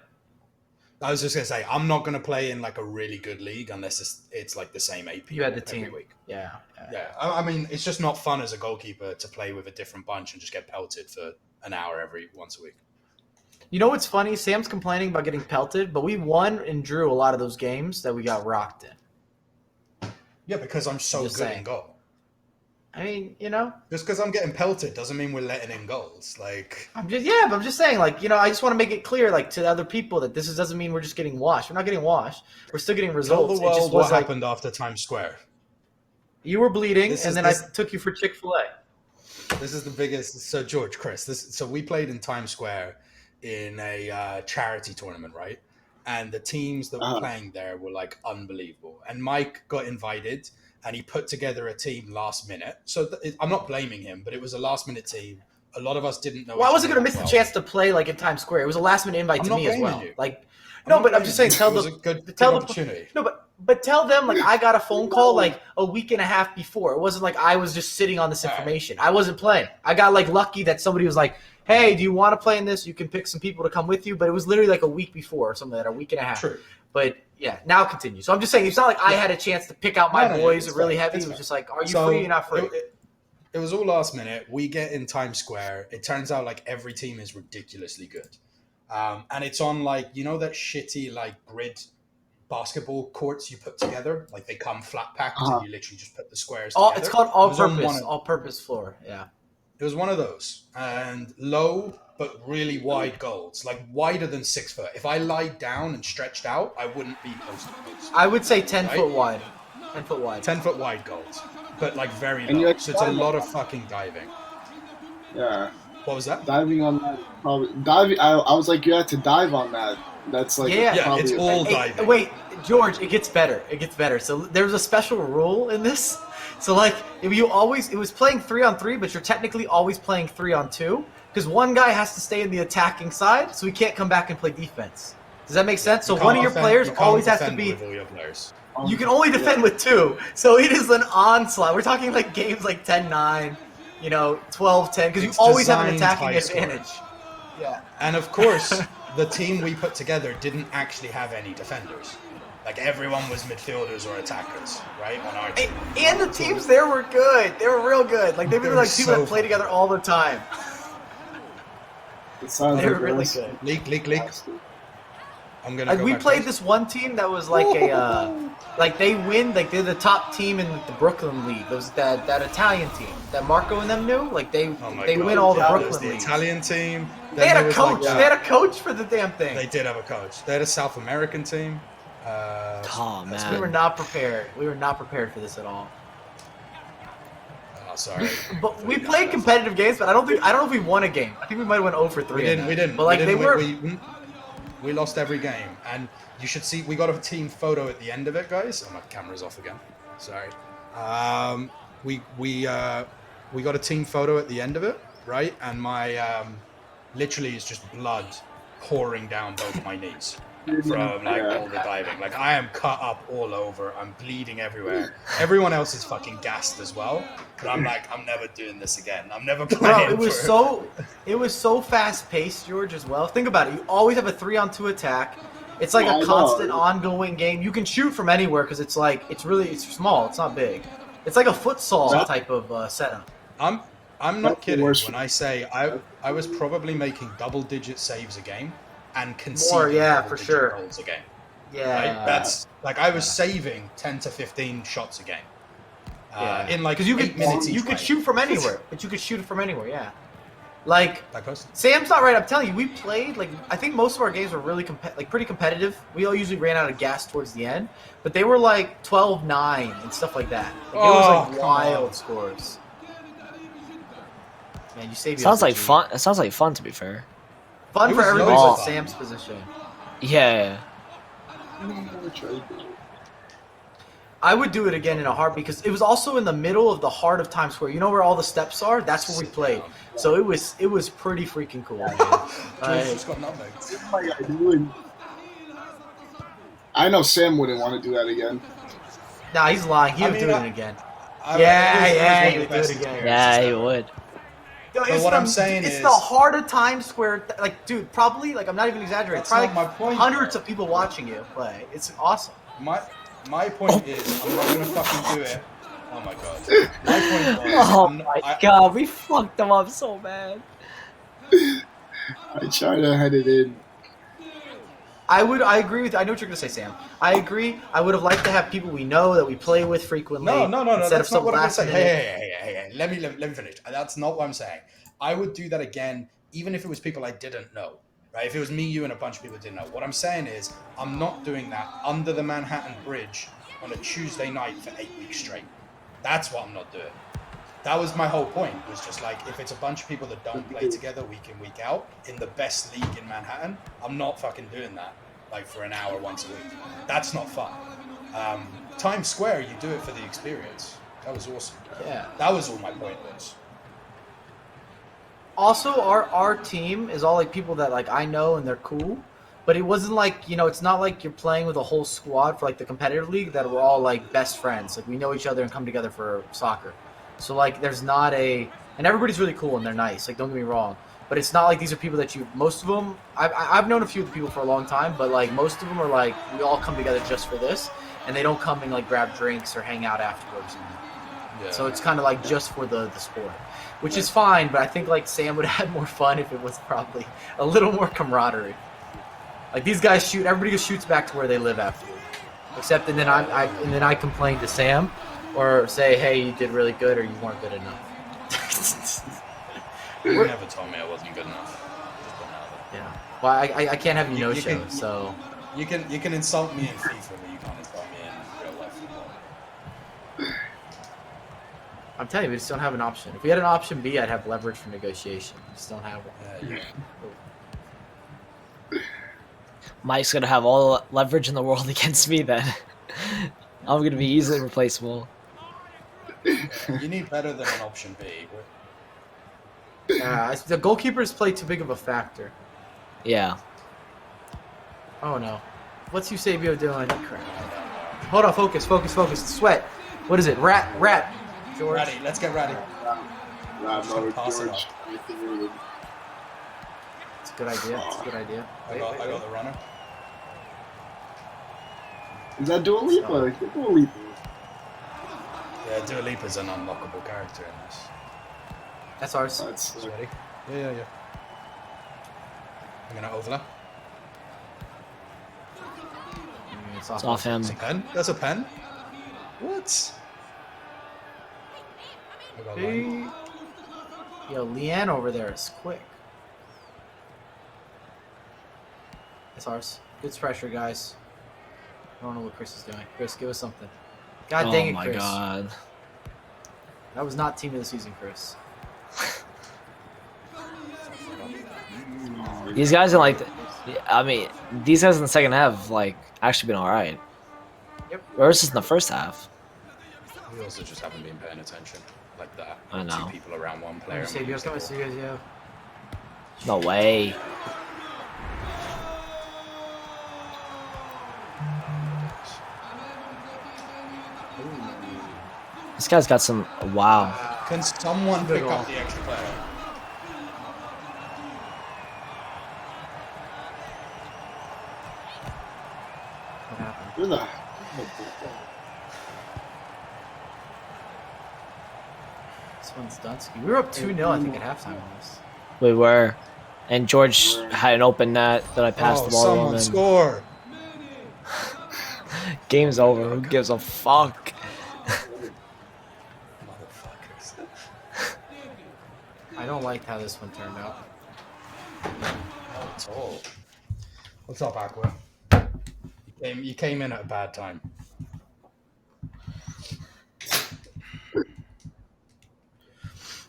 I was just gonna say I'm not gonna play in like a really good league unless it's like the same 8 people. You had the team. every week. Yeah. I mean, it's just not fun as a goalkeeper to play with a different bunch and just get pelted for an hour once a week. You know what's funny? Sam's complaining about getting pelted, but we won and drew a lot of those games that we got rocked in. Yeah, because I'm so Just good saying. in goal. I mean, Just because I'm getting pelted doesn't mean we're letting in goals. Like, but I'm just saying, like, I just want to make it clear, like, to other people that this doesn't mean we're just getting washed. We're not getting washed. We're still getting tell results. the It just world was what like, happened after Times Square. you were bleeding, and then I this- took you for Chick-fil-A. This is the biggest. So George, Chris, so we played in Times Square in a charity tournament, right? And the teams that were playing there were like unbelievable. And Mike got invited, and he put together a team last minute. So I'm not blaming him, but it was a last minute team. A lot of us didn't know. Well, I wasn't going going to miss the chance to play, like, in Times Square. It was a last-minute invite I'm to not me as well. blaming you. Like, I'm no, not but I'm just saying, blaming tell you. It the was a good tell the opportunity. No, but tell them, like, I got a phone call like a week and a half before. It wasn't like I was just sitting on this information. I wasn't playing. I got like lucky that somebody was like, "Hey, do you want to play in this? You can pick some people to come with you." But it was literally like a week before or something, like a week and a half. True. But yeah, now continue. So I'm just saying, it's not like I had a chance to pick out my boys it's really fine. heavy. It's It was fine. just like, are you So, free? You're not free. It was all last minute. We get in Times Square. It turns out like every team is ridiculously good. And it's on like, that shitty like grid basketball courts you put together. Like they come flat packed and you literally just put the squares together. It's called all-purpose floor. Yeah. It was one of those. And low, but really wide goals. Like wider than 6 foot. If I lied down and stretched out, I wouldn't be post to post. I would say 10 Right? foot wide. 10 foot wide. 10 foot wide goals. But like very And low. you So it's a lot of fucking diving. Yeah, What was that? diving on that. Probably diving. I was like, you had to dive on that. That's like Yeah. Yeah, probably it's a- all Hey, diving. wait, George, it gets better. So there's a special rule in this. So like, it was playing 3-on-3, but you're technically always playing 3-on-2 because one guy has to stay in the attacking side, so he can't come back and play defense. Does that make sense? So You one can't of your defend- players you can't always has to defend be. with all your players. You can only defend with 2, so it is an onslaught. We're talking like games like 10-9, 12-10, because you It's always have an designed attacking high scoring. advantage. Yeah. And of course, the team we put together didn't actually have any defenders. Like everyone was midfielders or attackers, right? On our team. And the teams there were good. They were real good. Like they were They like were people so that play fun. together all the time. It sounds They were like really us. good. Leak. I'm gonna Like go we back played first. this one team that was like like they win, like they're the top team in the Brooklyn League. Those that Italian team that Marco and them knew. Like they Oh my they God. win all the There was Brooklyn the leagues. Italian team. They Then had there a was, coach. like, They had a coach for the damn thing. They did have a coach. They had a South American team. Oh, man. We were not prepared. We were not prepared for this at all. Oh, sorry. But we played competitive games, but I don't know if we won a game. I think we might have went 0 for 3. We didn't. But like we they didn't. were. We lost every game, and you should see. We got a team photo at the end of it, guys. Oh, my camera's off again. Sorry. We got a team photo at the end of it, right? And my literally is just blood pouring down both my knees from like all the diving. Like I am cut up all over. I'm bleeding everywhere. Everyone else is fucking gassed as well. But I'm like, I'm never doing this again. I'm never playing. Bro, it was so fast paced, George, as well. Think about it. You always have a 3-on-2 attack. It's like I a know. constant ongoing game. You can shoot from anywhere because it's small. It's not big. It's like a futsal type of setup. I'm not That's the kidding worst. when I say I was probably making double-digit saves a game and conceding More, yeah, for double-digit sure. goals a game. Yeah, Right? That's like I was saving 10 to 15 shots a game. In like because you 8 minutes you each could way. shoot from anywhere, but you could shoot from anywhere. Yeah, like Like us. Sam's not right. I'm telling you, we played like I think most of our games were really pretty competitive. We all usually ran out of gas towards the end, but they were like 12-9 and stuff like that. Like, it was Oh, like come wild on. scores. Man, you saved Sounds like fun. It sounds like fun, to be fair. Fun It for was everybody loads but of fun. Sam's position. Yeah. I would do it again in a heart because it was also in the middle of the heart of Times Square. You know where all the steps are? That's where we Sit played. down. So it was pretty freaking cool, man. George just got nutmegged. I know Sam wouldn't want to do that again. Nah, he's lying. He I would mean, do it again. It Yeah, was he one would of do the it best again. experiences Yeah, he ever. would. Yo, But it's what the, I'm saying it's is- the heart of Times Square. Like, dude, probably like I'm not even exaggerating. That's Probably not my point, hundreds though. of people watching you play. It's awesome. My point is, I'm not gonna fucking do it. Oh my god. My point was, Oh I'm not, my god, we fucked them up so bad. I try to head it in. I agree with. I know what you're gonna say, Sam. I agree. I would have liked to have people we know that we play with frequently. No. Instead of That's some not what I'm gonna last say. minute. Hey. Let me finish. That's not what I'm saying. I would do that again, even if it was people I didn't know. Right? If it was me, you, and a bunch of people I didn't know. What I'm saying is, I'm not doing that under the Manhattan Bridge on a Tuesday night for 8 weeks straight. That's what I'm not doing. That was my whole point. Was just like, if it's a bunch of people that don't play together week in, week out in the best league in Manhattan, I'm not fucking doing that. Like for an hour once a week. That's not fun. Times Square, you do it for the experience. That was awesome. Yeah. That was all my point was. Also, our team is all like people that like I know and they're cool, but it wasn't like it's not like you're playing with a whole squad for like the competitive league that we're all like best friends. Like we know each other and come together for soccer. So like there's not and everybody's really cool and they're nice. Like don't get me wrong, but it's not like these are people that most of them I've known a few of the people for a long time, but like most of them are like we all come together just for this, and they don't come and like grab drinks or hang out afterwards. Yeah. So it's kind of like just for the sport, which is fine. But I think like Sam would have had more fun if it was probably a little more camaraderie. Like these guys shoot, everybody just shoots back to where they live after. Except and then I complain to Sam, or say, hey, you did really good, or you weren't good enough. You never told me I wasn't good enough. Just put it out there. Yeah. Well, I can't have you no You show, can- so You can insult me in FIFA, but you can't insult me in real life football. I'm telling you, we just don't have an option. If we had an option B, I'd have leverage for negotiation. We just don't have one. Mike's gonna have all the leverage in the world against me then. I'm gonna be easily replaceable. You need better than an option B. The goalkeepers play too big of a factor. Yeah. Oh no. What's Eusebio doing? Crap. Hold on, focus. Sweat. What is it? Rat. George. Ratty, let's get Ratty. No, Pass it George. It's a good idea. I got the runner. Is that Dua Lipa? Dua Lipa. Yeah, Dua Lipa's an unlockable character in this. That's ours. That's Ready? Yeah. I'm gonna overlap. It's It's off him. That's a pen? That's a pen? What? I got line. Yo, Leanne over there is quick. That's ours. Good pressure, guys. I don't know what Chris is doing. Chris, give us something. God dang Oh it, my Chris. god. That was not team of the season, Chris. These guys are like, I mean, these guys in the second half have like actually been all right. Yep. Versus in the first half. We also just haven't been paying attention like that. I know. Two people around one player. and Eusebio, we come on, just- Eusebio. No way. This guy's got some. Wow. Can someone pick up the extra player? What happened? Where the? This one's Dunsky. We were up 2-0, I think, at halftime on this. We were. And George had an open net that I passed the ball to someone him. score! Game's over. Who gives a fuck? Motherfuckers. I don't like how this one turned out. Not at all. What's up, Aqua? You came in at a bad time.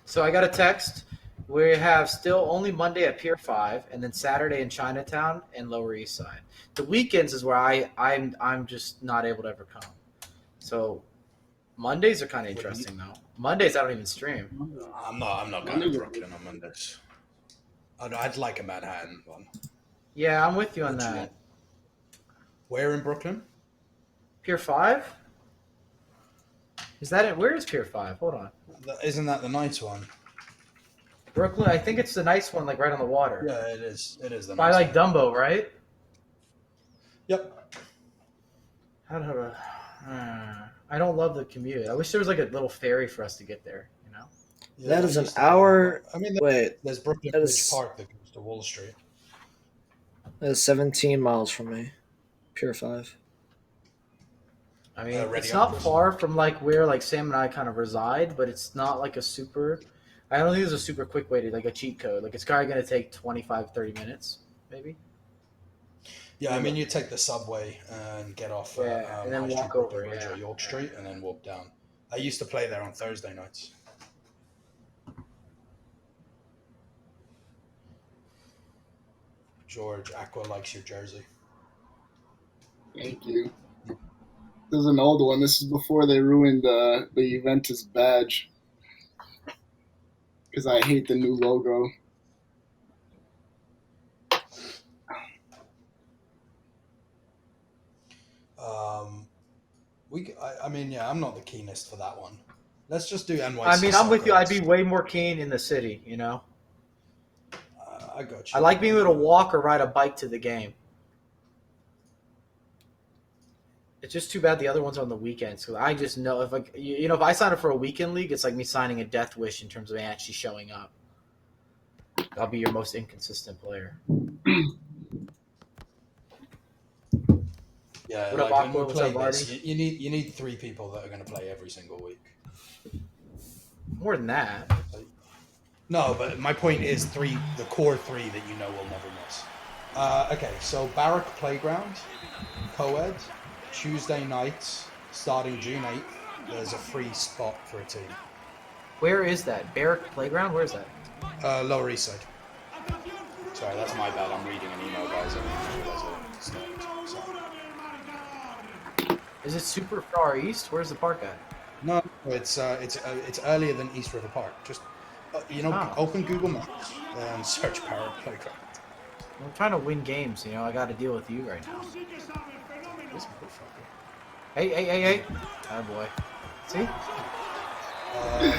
So I got a text. We have still only Monday at Pier 5, and then Saturday in Chinatown and Lower East Side. The weekends is where I'm just not able to ever come. So Mondays are kind of interesting though. Mondays I don't even stream. I'm not going to Brooklyn on Mondays. I'd like a Manhattan one. Yeah, I'm with you on What you that. want? Where in Brooklyn? Pier 5? Is that it? Where is Pier 5? Hold on. Isn't that the nice one? Brooklyn, I think it's the nice one, like right on the water. Yeah, it is. It is the By nice like one. Dumbo, right? Yep. How do I don't love the commute. I wish there was like a little ferry for us to get there, you know? Yeah, That is I an used to do that. hour. I mean, Wait, there's Brooklyn that Bridge is Park that goes to Wall Street. that is 17 miles from me. Pure 5. I mean, Ready it's up not for far from like where like Sam and I kind of reside, but it's not like a super. I don't think there's a super quick way to like a cheat code. Like it's probably gonna take 25, 30 minutes, maybe. Yeah, I mean, you take the subway and get off Yeah, and then High Street walk Brooklyn over, Bridge yeah. or York Street, and then walk down. I used to play there on Thursday nights. George, Aqua likes your jersey. Thank you. This is an old one. This is before they ruined the Juventus badge because I hate the new logo. I mean, yeah, I'm not the keenest for that one. Let's just do NYC. I mean, I'm with you. I'd be soccer. way more keen in the city, you know? I got you. I like being able to walk or ride a bike to the game. It's just too bad the other ones are on the weekends. Cause I just know if like you know if I sign up for a weekend league, it's like me signing a death wish in terms of actually showing up. I'll be your most inconsistent player. Yeah, What up, like when Aqua? we What's play up, Marty? this, you need 3 people that are going to play every single week. More than that. No, but my point is the core 3 that you know will never miss. Okay, so Barrack Playground, co-ed, Tuesday nights, starting June 8th. There's a free spot for a team. Where is that? Barrack Playground? Where is that? Lower East Side. Sorry, that's my bad. I'm reading an email, guys. I didn't realize it stopped. Sorry. Is it super far east? Where's the park at? No, it's earlier than East River Park. Just open Google Maps and search Barrack Playground. I'm trying to win games, you know. I got to deal with you right now. This motherfucker. Hey. Oh boy. See?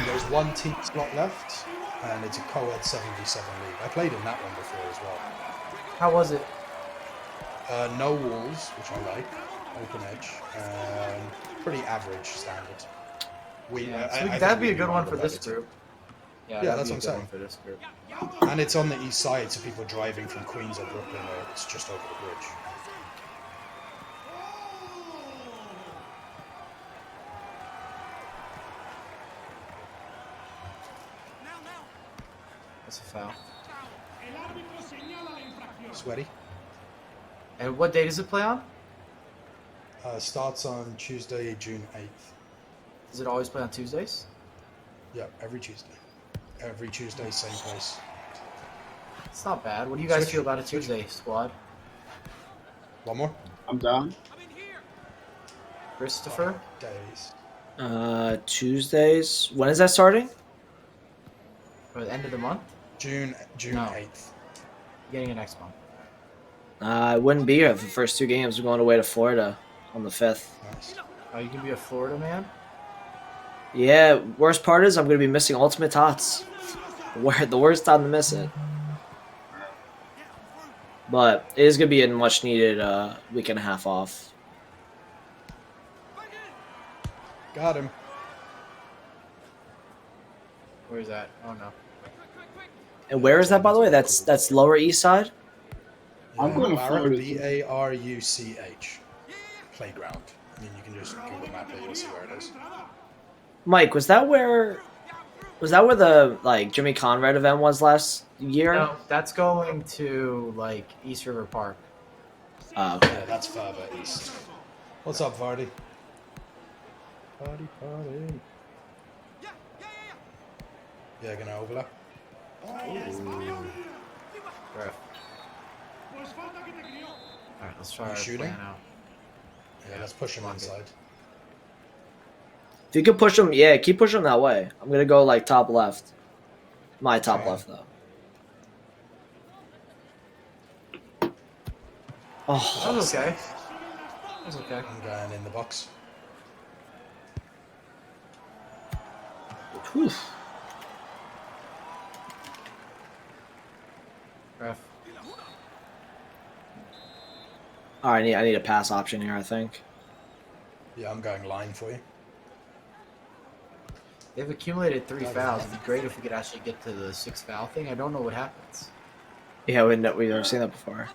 There's 1 team slot left, and it's a co-ed 7v7 league. I played in that one before as well. How was it? No walls, which I like. Open edge. Pretty average standard. That'd be a good one for this group. Yeah, that'd that's be what a I'm good one for this group. And it's on the east side, so people driving from Queens or Brooklyn, or it's just over the bridge. That's a foul. Sweaty. And what day does it play on? Starts on Tuesday, June 8th. Does it always play on Tuesdays? Yeah, every Tuesday. Every Tuesday, same place. It's not bad. What do you guys Switch. feel about a Tuesday squad? One more? I'm down. Christopher? Days. Tuesdays. When is that starting? For the end of the month? June No. 8th. Beginning of next month. I wouldn't be here for the first 2 games. We're going away to Florida on the 5th. Nice. Oh, you can be a Florida man? Yeah, worst part is I'm going to be missing Ultimate Tots. The worst time to miss it. But it is going to be a much needed week and a half off. Got him. Where's that? Oh no. And where is that, by the way? That's Lower East Side? I'm going to Florida. Baruch. Playground. I mean, you can just Google map it. You'll see where it is. Mike, was that where the Jimmy Conrad event was last year? No, that's going to like East River Park. Okay. Yeah, that's further east. What's up, Vardy? Party. Yeah, gonna overlap. Ref. Alright, let's try You our shooting? plan out. Yeah, let's push him Lock it. inside. If you could push them, yeah, keep pushing them that way. I'm gonna go like top left. My top Okay. left though. Oh, That was okay. That was okay. I'm going in the box. whew. Ref. All right, I need a pass option here. I think. Yeah, I'm going line for you. They've accumulated 3 fouls. It'd be great if we could actually get to the 6th foul thing. I don't know what happens. Yeah, we've never seen that before.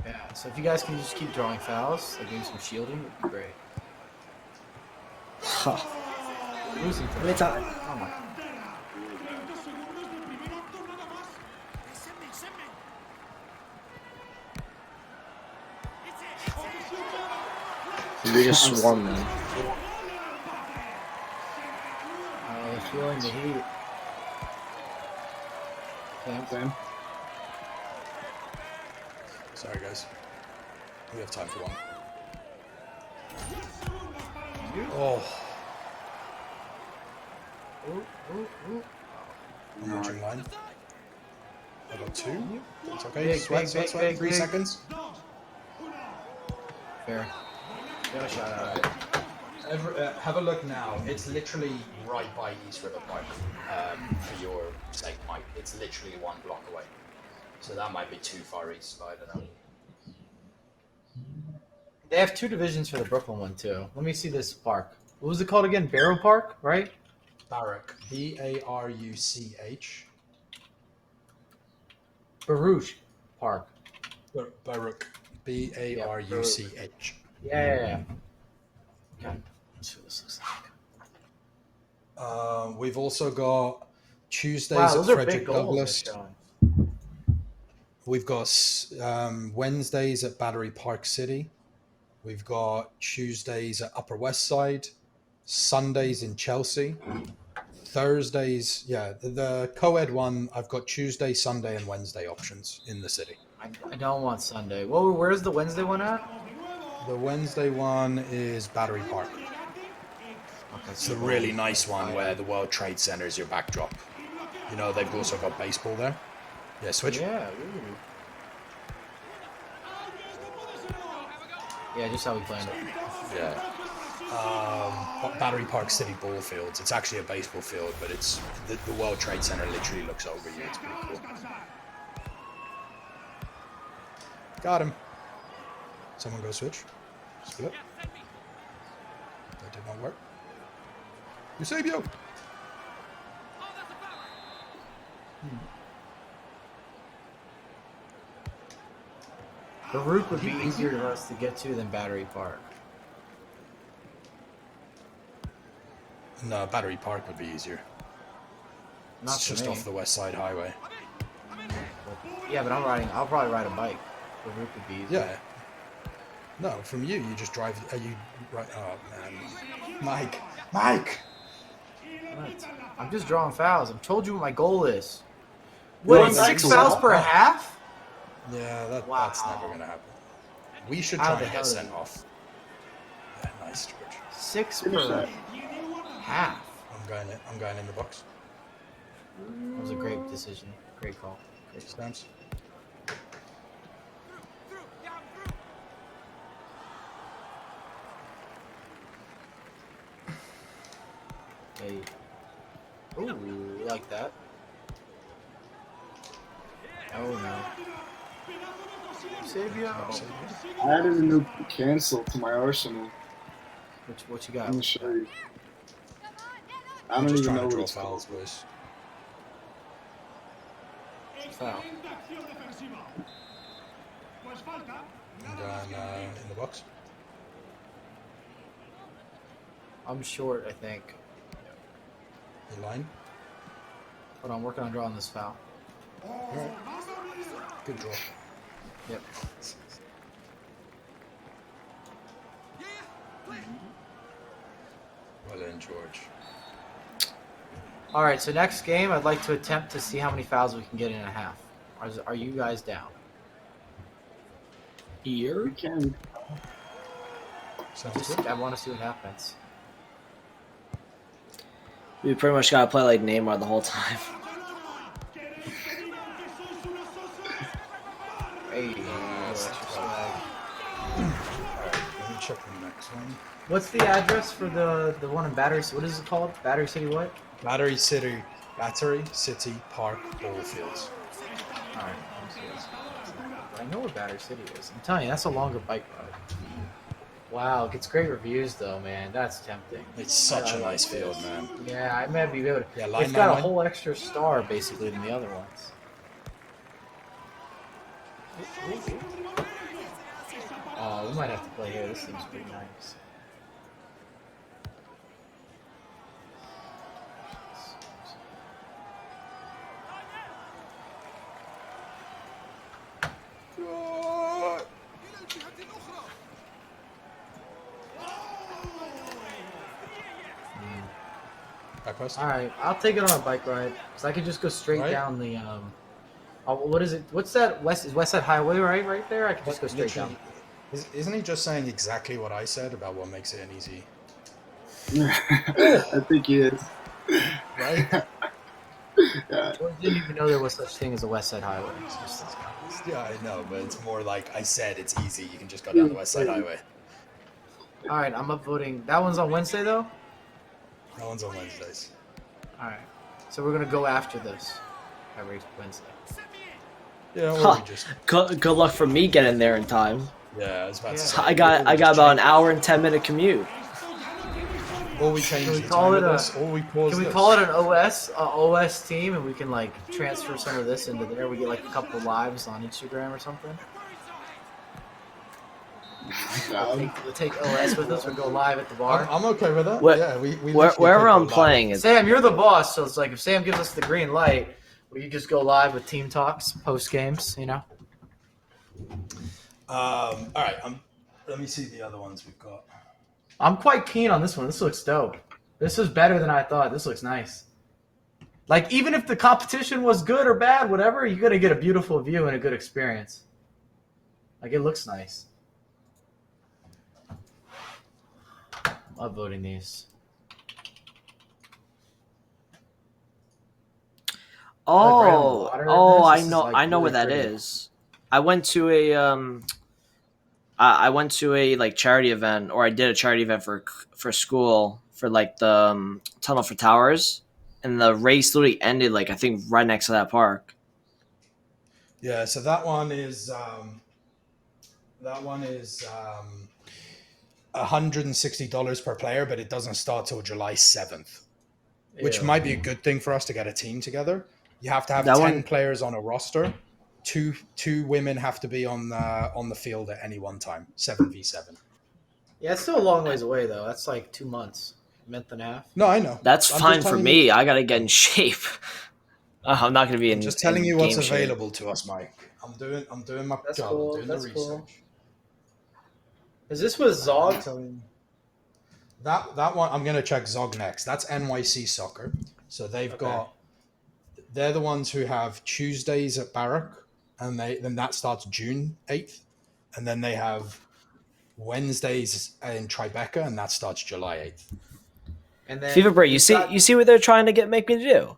Yeah, so if you guys can just keep drawing fouls, like doing some shielding, would be great. Huh. Losing for Anytime. Oh my. We just swarm them. They're feeling the heat. Sam. Sorry, guys. We have time for one. Oh, I'm watching line. I got 2. It's okay. Big, Sweat, big, sweat, big, sweat. big, 3 big. seconds. Fair. Got a shot out. Have a look now. It's literally right by East River Park. For your sake, Mike. It's literally 1 block away. So that might be too far east. I don't know. They have 2 divisions for the Brooklyn one too. Let me see this park. What was it called again? Barrow Park, right? Baruch. Baruch. Baruch Park. Baruch. Baruch. Yeah. Okay. Let's see what this looks like. We've also got Tuesdays Wow, at those are Frederick big goals. Douglass. they're showing. We've got Wednesdays at Battery Park City. We've got Tuesdays at Upper West Side. Sundays in Chelsea. Thursdays, the co-ed one, I've got Tuesday, Sunday, and Wednesday options in the city. I don't want Sunday. Well, where's the Wednesday one at? The Wednesday one is Battery Park. Okay, It's the really nice one where the World Trade Center is your backdrop. You know, they've also got baseball there. Yeah, switch. Yeah. Ooh. Yeah, just how we planned it. Yeah. Battery Park City ball fields. It's actually a baseball field, but it's the World Trade Center literally looks over you. It's pretty cool. Got him. Someone go switch. Split. That did not work. Eusebio! Baruch would be easier for us to get to than Battery Park. No, Battery Park would be easier. Not It's for just me. off the West Side Highway. Yeah, but I'll probably ride a bike. Baruch would be easier. Yeah. No, from you just drive. Are you right? Oh man, Mike. What? I'm just drawing fouls. I've told you what my goal is. Well, What, that's 6 a fouls lot. per half? Yeah, that's Wow. never gonna happen. We should How try the and hell get is sent it? off. Yeah, nice, George. 6 Finish per that. half. I'm going in the box. That was a great decision. Great call. Great call. Stamps. Hey. Ooh, like that. Oh no. Eusebio. I added a new cancel to my arsenal. What you got? I'm gonna show you. I I'm don't just even trying know to what draw it's fouls, called. boys. Foul. I'm going in the box. I'm short, I think. In line. But I'm working on drawing this foul. Alright. Good draw. Yep. Well in, George. All right, so next game, I'd like to attempt to see how many fouls we can get in a half. Are you guys down? We can. Sounds good. I want to see what happens. We pretty much gotta play like Neymar the whole time. Hey, Let me check the next one. what's the address for the one in Battery? What is it called? Battery City what? Battery City Park Ball Fields. All right, I know where Battery City is. I'm telling you, that's a longer bike ride. Wow, it gets great reviews though, man. That's tempting. It's such I a like nice field, this. man. Yeah, I might be able to. Yeah, line It's got a line. whole extra star basically than the other ones. Oh, we might have to play here. This seems pretty nice. Back post. All right, I'll take it on a bike ride because I could just go straight Right. down the. What is it? What's that? West Side Highway, right there. I could just go straight Literally, down. Isn't he just saying exactly what I said about what makes it an easy? I think he is. Right? Yeah. I didn't even know there was such thing as a West Side Highway. It's just this guy. Yeah, I know, but it's more like I said it's easy. You can just go down the West Side Highway. All right, I'm upvoting. That one's on Wednesday though. That one's on Wednesdays. All right, so we're gonna go after this every Wednesday. Yeah, or Huh. we just Good luck for me getting there in time. I was about to Yeah. say. I got about an hour and 10-minute commute. Or we change Can we the call time it of a- this, or we pause Can we this. call it an OS team, and we can like transfer some of this into there? We get like a couple lives on Instagram or something. We'll take OS with us. We'll go live at the bar. I'm okay with that. What- Yeah, we Wherever I'm playing is Sam, you're the boss, so it's like if Sam gives us the green light, we just go live with team talks post games. You know. All right. Let me see the other ones we've got. I'm quite keen on this one. This looks dope. This is better than I thought. This looks nice. Like, even if the competition was good or bad, whatever, you're going to get a beautiful view and a good experience. Like, it looks nice. Love voting these. Oh, right on the water in oh, this? I This is, know, like, I know where really that pretty. is. I went to a I went to a like charity event, or I did a charity event for school for like the Tunnel for Towers, and the race literally ended like I think right next to that park. Yeah, so that one is $160 per player, but it doesn't start till July 7th, which Ew. might be a good thing for us to get a team together. You have to have That 10 one- players on a roster. Two women have to be on the field at any one time. 7v7. Yeah, it's still a long ways away, though. That's like 2 months. A month and a half. No, I know. That's I'm fine just for telling me. you- I gotta get in shape. I'm not gonna be in. I'm just telling you what's game shape. available to us, Mike. I'm doing my That's job. cool, I'm doing the that's cool. research. Is this with Zog? That one I'm gonna check Zog next. That's NYC Soccer. So they've got. They're the ones who have Tuesdays at Barrack, and then that starts June 8th, and then they have Wednesdays in Tribeca, and that starts July 8th. And then Fever Break. You we've see, got- you see what they're trying to make me do.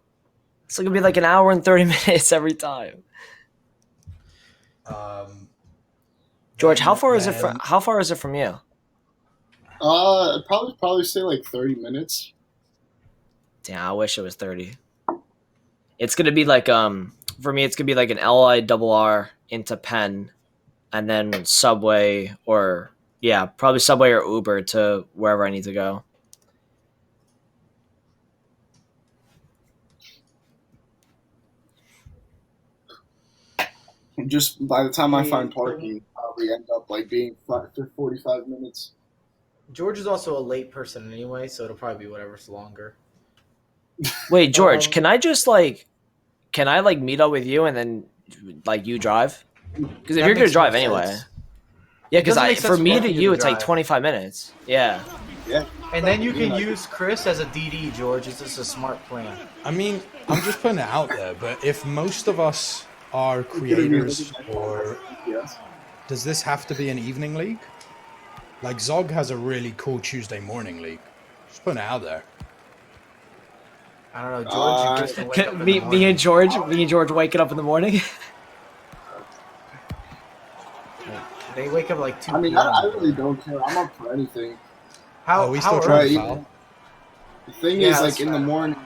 It's gonna be like an hour and 30 minutes every time. George, how far is it from? How far is it from you? I'd probably say like 30 minutes. Damn, I wish it was 30. It's gonna be like for me, it's gonna be like an LIRR into Penn, and then Subway or probably Subway or Uber to wherever I need to go. And just by the time I Hey, find parking, probably end up like being 45 minutes. George is also a late person anyway, so it'll probably be whatever's longer. Wait, George, Um, can I meet up with you and then like you drive? Because if That you're gonna makes drive more anyway, sense. yeah. It doesn't Because make for sense me for to you you, to it's like drive. 25 minutes. Yeah. Yeah. And then you can use Chris as a DD, George. It's just a smart plan. I mean, I'm just putting it out there, but if most of us are creators, or Yes. does this have to be an evening league? Like Zog has a really cool Tuesday morning league. Just putting it out there. I don't know, George and Chris can wake up in the me morning. and George waking up in the morning. They wake up like 2 I mean, p.m. I really don't care. I'm up for anything. How, we how still early? trying to Right. foul? The thing Yeah, is, that's like in the fine. morning,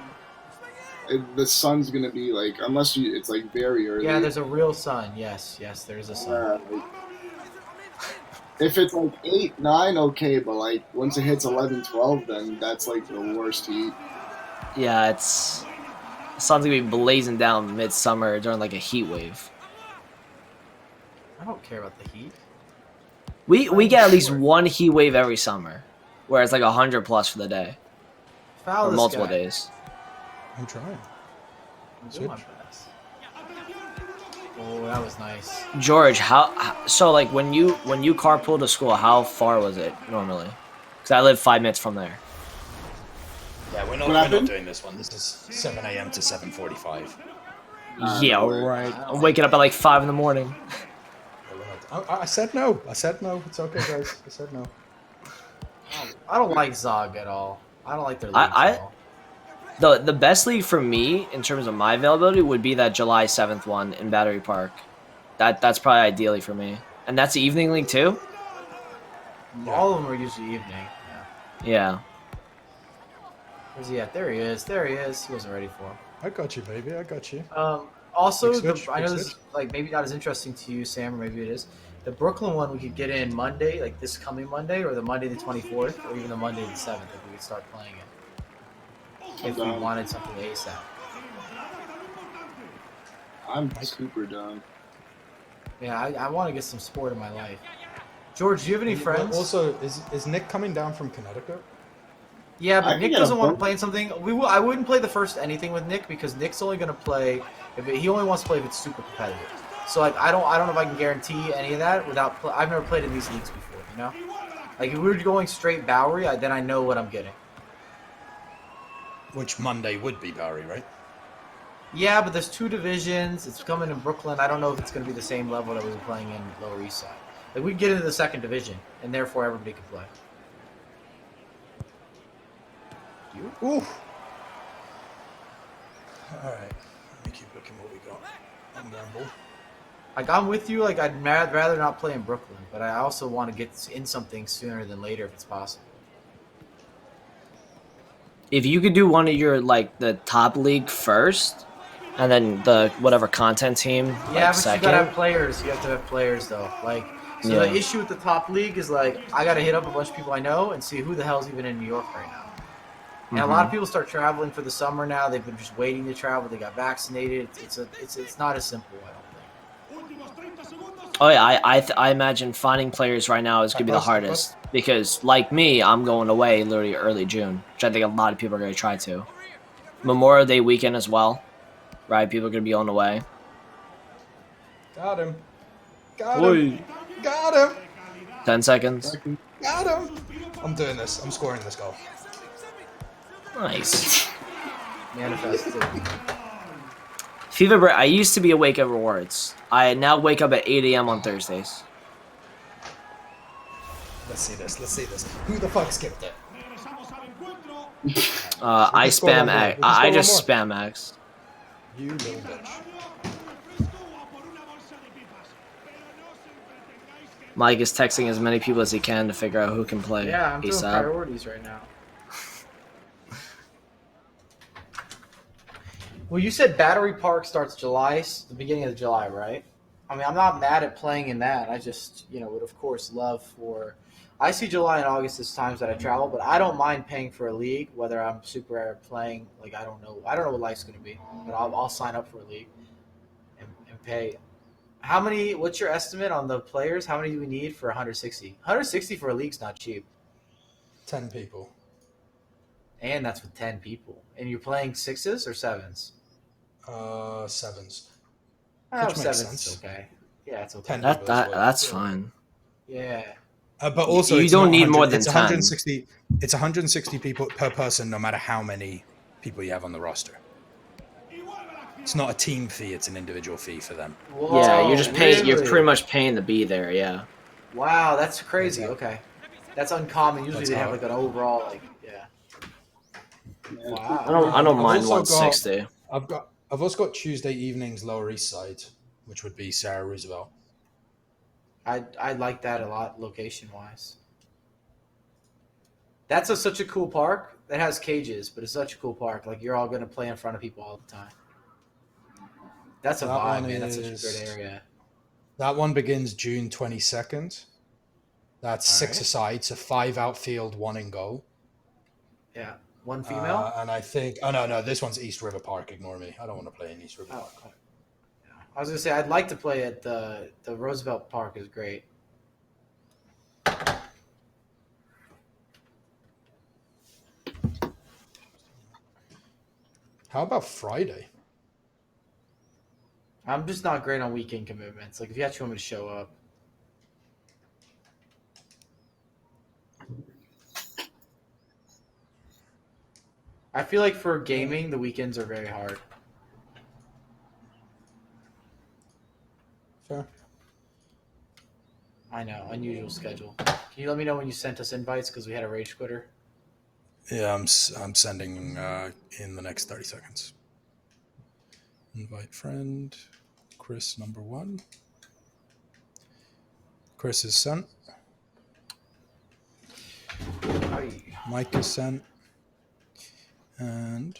the sun's gonna be like, unless it's like very early. Yeah, there's a real sun. Yes, there is a sun. Like, if it's like 8, 9, okay, but like once it hits 11, 12, then that's like the worst heat. Yeah, the sun's gonna be blazing down midsummer during like a heat wave. I don't care about the heat. We get at least one heat wave every summer, where it's like 100 plus for the day Foul or this multiple guy. days. I'm trying. I'm doing my best. Oh, that was nice. George, so like when you carpool to school, how far was it normally? Because I live 5 minutes from there. Yeah, we're What happened? doing this one. This is 7 a.m. to 7:45. Yeah, no way. right. I'm waking up at like 5 in the morning. I said no. I said no. It's okay, guys. I said no. I don't like Zog at all. I don't like their leagues I- at all. The best league for me in terms of my availability would be that July 7th one in Battery Park. That's probably ideally for me. And that's the evening league too? All of them are usually evening. Yeah. Yeah. Where's he at? There he is. There he is. He wasn't ready for him. I got you, baby. I got you. Also, Big switch, I know big this is switch. like maybe not as interesting to you, Sam, or maybe it is. The Brooklyn one we could get in Monday, like this coming Monday, or the Monday the 24th, or even the Monday the 7th, if we could start playing it. If we wanted something ASAP. I'm super done. Yeah, I want to get some sport in my life. George, do you have any friends? Also, is Nick coming down from Connecticut? Yeah, I but can Nick get a doesn't want to book. play in something. I wouldn't play the first anything with Nick because Nick's only going to play he only wants to play if it's super competitive. So like I don't know if I can guarantee any of that without. I've never played in these leagues before, you know. Like if we were going straight Bowery, then I know what I'm getting. Which Monday would be Barry, right? Yeah, but there's 2 divisions. It's coming in Brooklyn. I don't know if it's going to be the same level that we were playing in Lower East Side. Like we get into the 2nd division, and therefore everybody can play. Ooh. All right. Let me keep looking what we got. I'm Ramble. Like I'm with you. Like I'd rather not play in Brooklyn, but I also want to get in something sooner than later if it's possible. If you could do one of your like the top league first, and then the whatever content team Yeah, like but second. you gotta have players. You have to have players though. Like so, Yeah. the issue with the top league is like I gotta hit up a bunch of people I know and see who the hell's even in New York right now. And a lot of people start traveling for the summer now. They've been just waiting to travel. They got vaccinated. It's not as simple. I don't think. Oh yeah, I imagine finding players right now is gonna be the hardest because like me, I'm going away literally early June, which I think a lot of people are gonna try to. Memorial Day weekend as well, right? People are gonna be on the way. Got him. Got him. Got him. 10 seconds. Got him. I'm doing this. I'm scoring this goal. Nice. Manifested. FIFA break. I used to be awake at rewards. I now wake up at 8 a.m. on Thursdays. Let's see this. Let's see this. Who the fuck skipped it? I can score one spam more. X. We can I score just one spam X. You little bitch. Mike is texting as many people as he can to figure out who can play Yeah, I'm doing ASAP. priorities right now. Well, you said Battery Park starts the beginning of July, right? I mean, I'm not mad at playing in that. I just, would of course love for. I see July and August as times that I travel, but I don't mind paying for a league, whether I'm super playing. Like I don't know what life's going to be, but I'll sign up for a league and pay. What's your estimate on the players? How many do we need for 160? 160 for a league's not cheap. 10 people. And that's with 10 people. And you're playing 6s or 7s? 7s. Oh, Which makes 7s is sense. okay. Yeah, it's okay. 10 people as well. That's fine. Yeah. But also, You it's don't not need 100 more than it's 10. 160. It's 160 people per person, no matter how many people you have on the roster. It's not a team fee; it's an individual fee for them. Yeah, you're Whoa, just paying. You're really? pretty much paying to be there. Yeah. Wow, that's That's crazy. how, Okay, that's uncommon. Usually that's they have how. like an overall like yeah. Yeah, I Wow. don't. I don't I've mind also got 160. I've also got Tuesday evenings Lower East Side, which would be Sarah Roosevelt. I like that a lot location wise. That's such a cool park. That has cages, but it's such a cool park. Like you're all gonna play in front of people all the time. That's a That vibe, one man. That's such a is good area. that one begins June 22nd. That's All six right. aside, so 5 outfield, 1 in goal. Yeah. One female. And I think no, this one's East River Park. Ignore me. I don't want to play in East River Oh, Park. okay. I was gonna say I'd like to play at the Roosevelt Park is great. How about Friday? I'm just not great on weekend commitments. Like if you actually want me to show up. I feel like for gaming, the weekends are very hard. Fair. I know, unusual schedule. Can you let me know when you sent us invites because we had a rage quitter? Yeah, I'm sending in the next 30 seconds. Invite friend, Chris number 1. Chris is sent. Mike is sent. And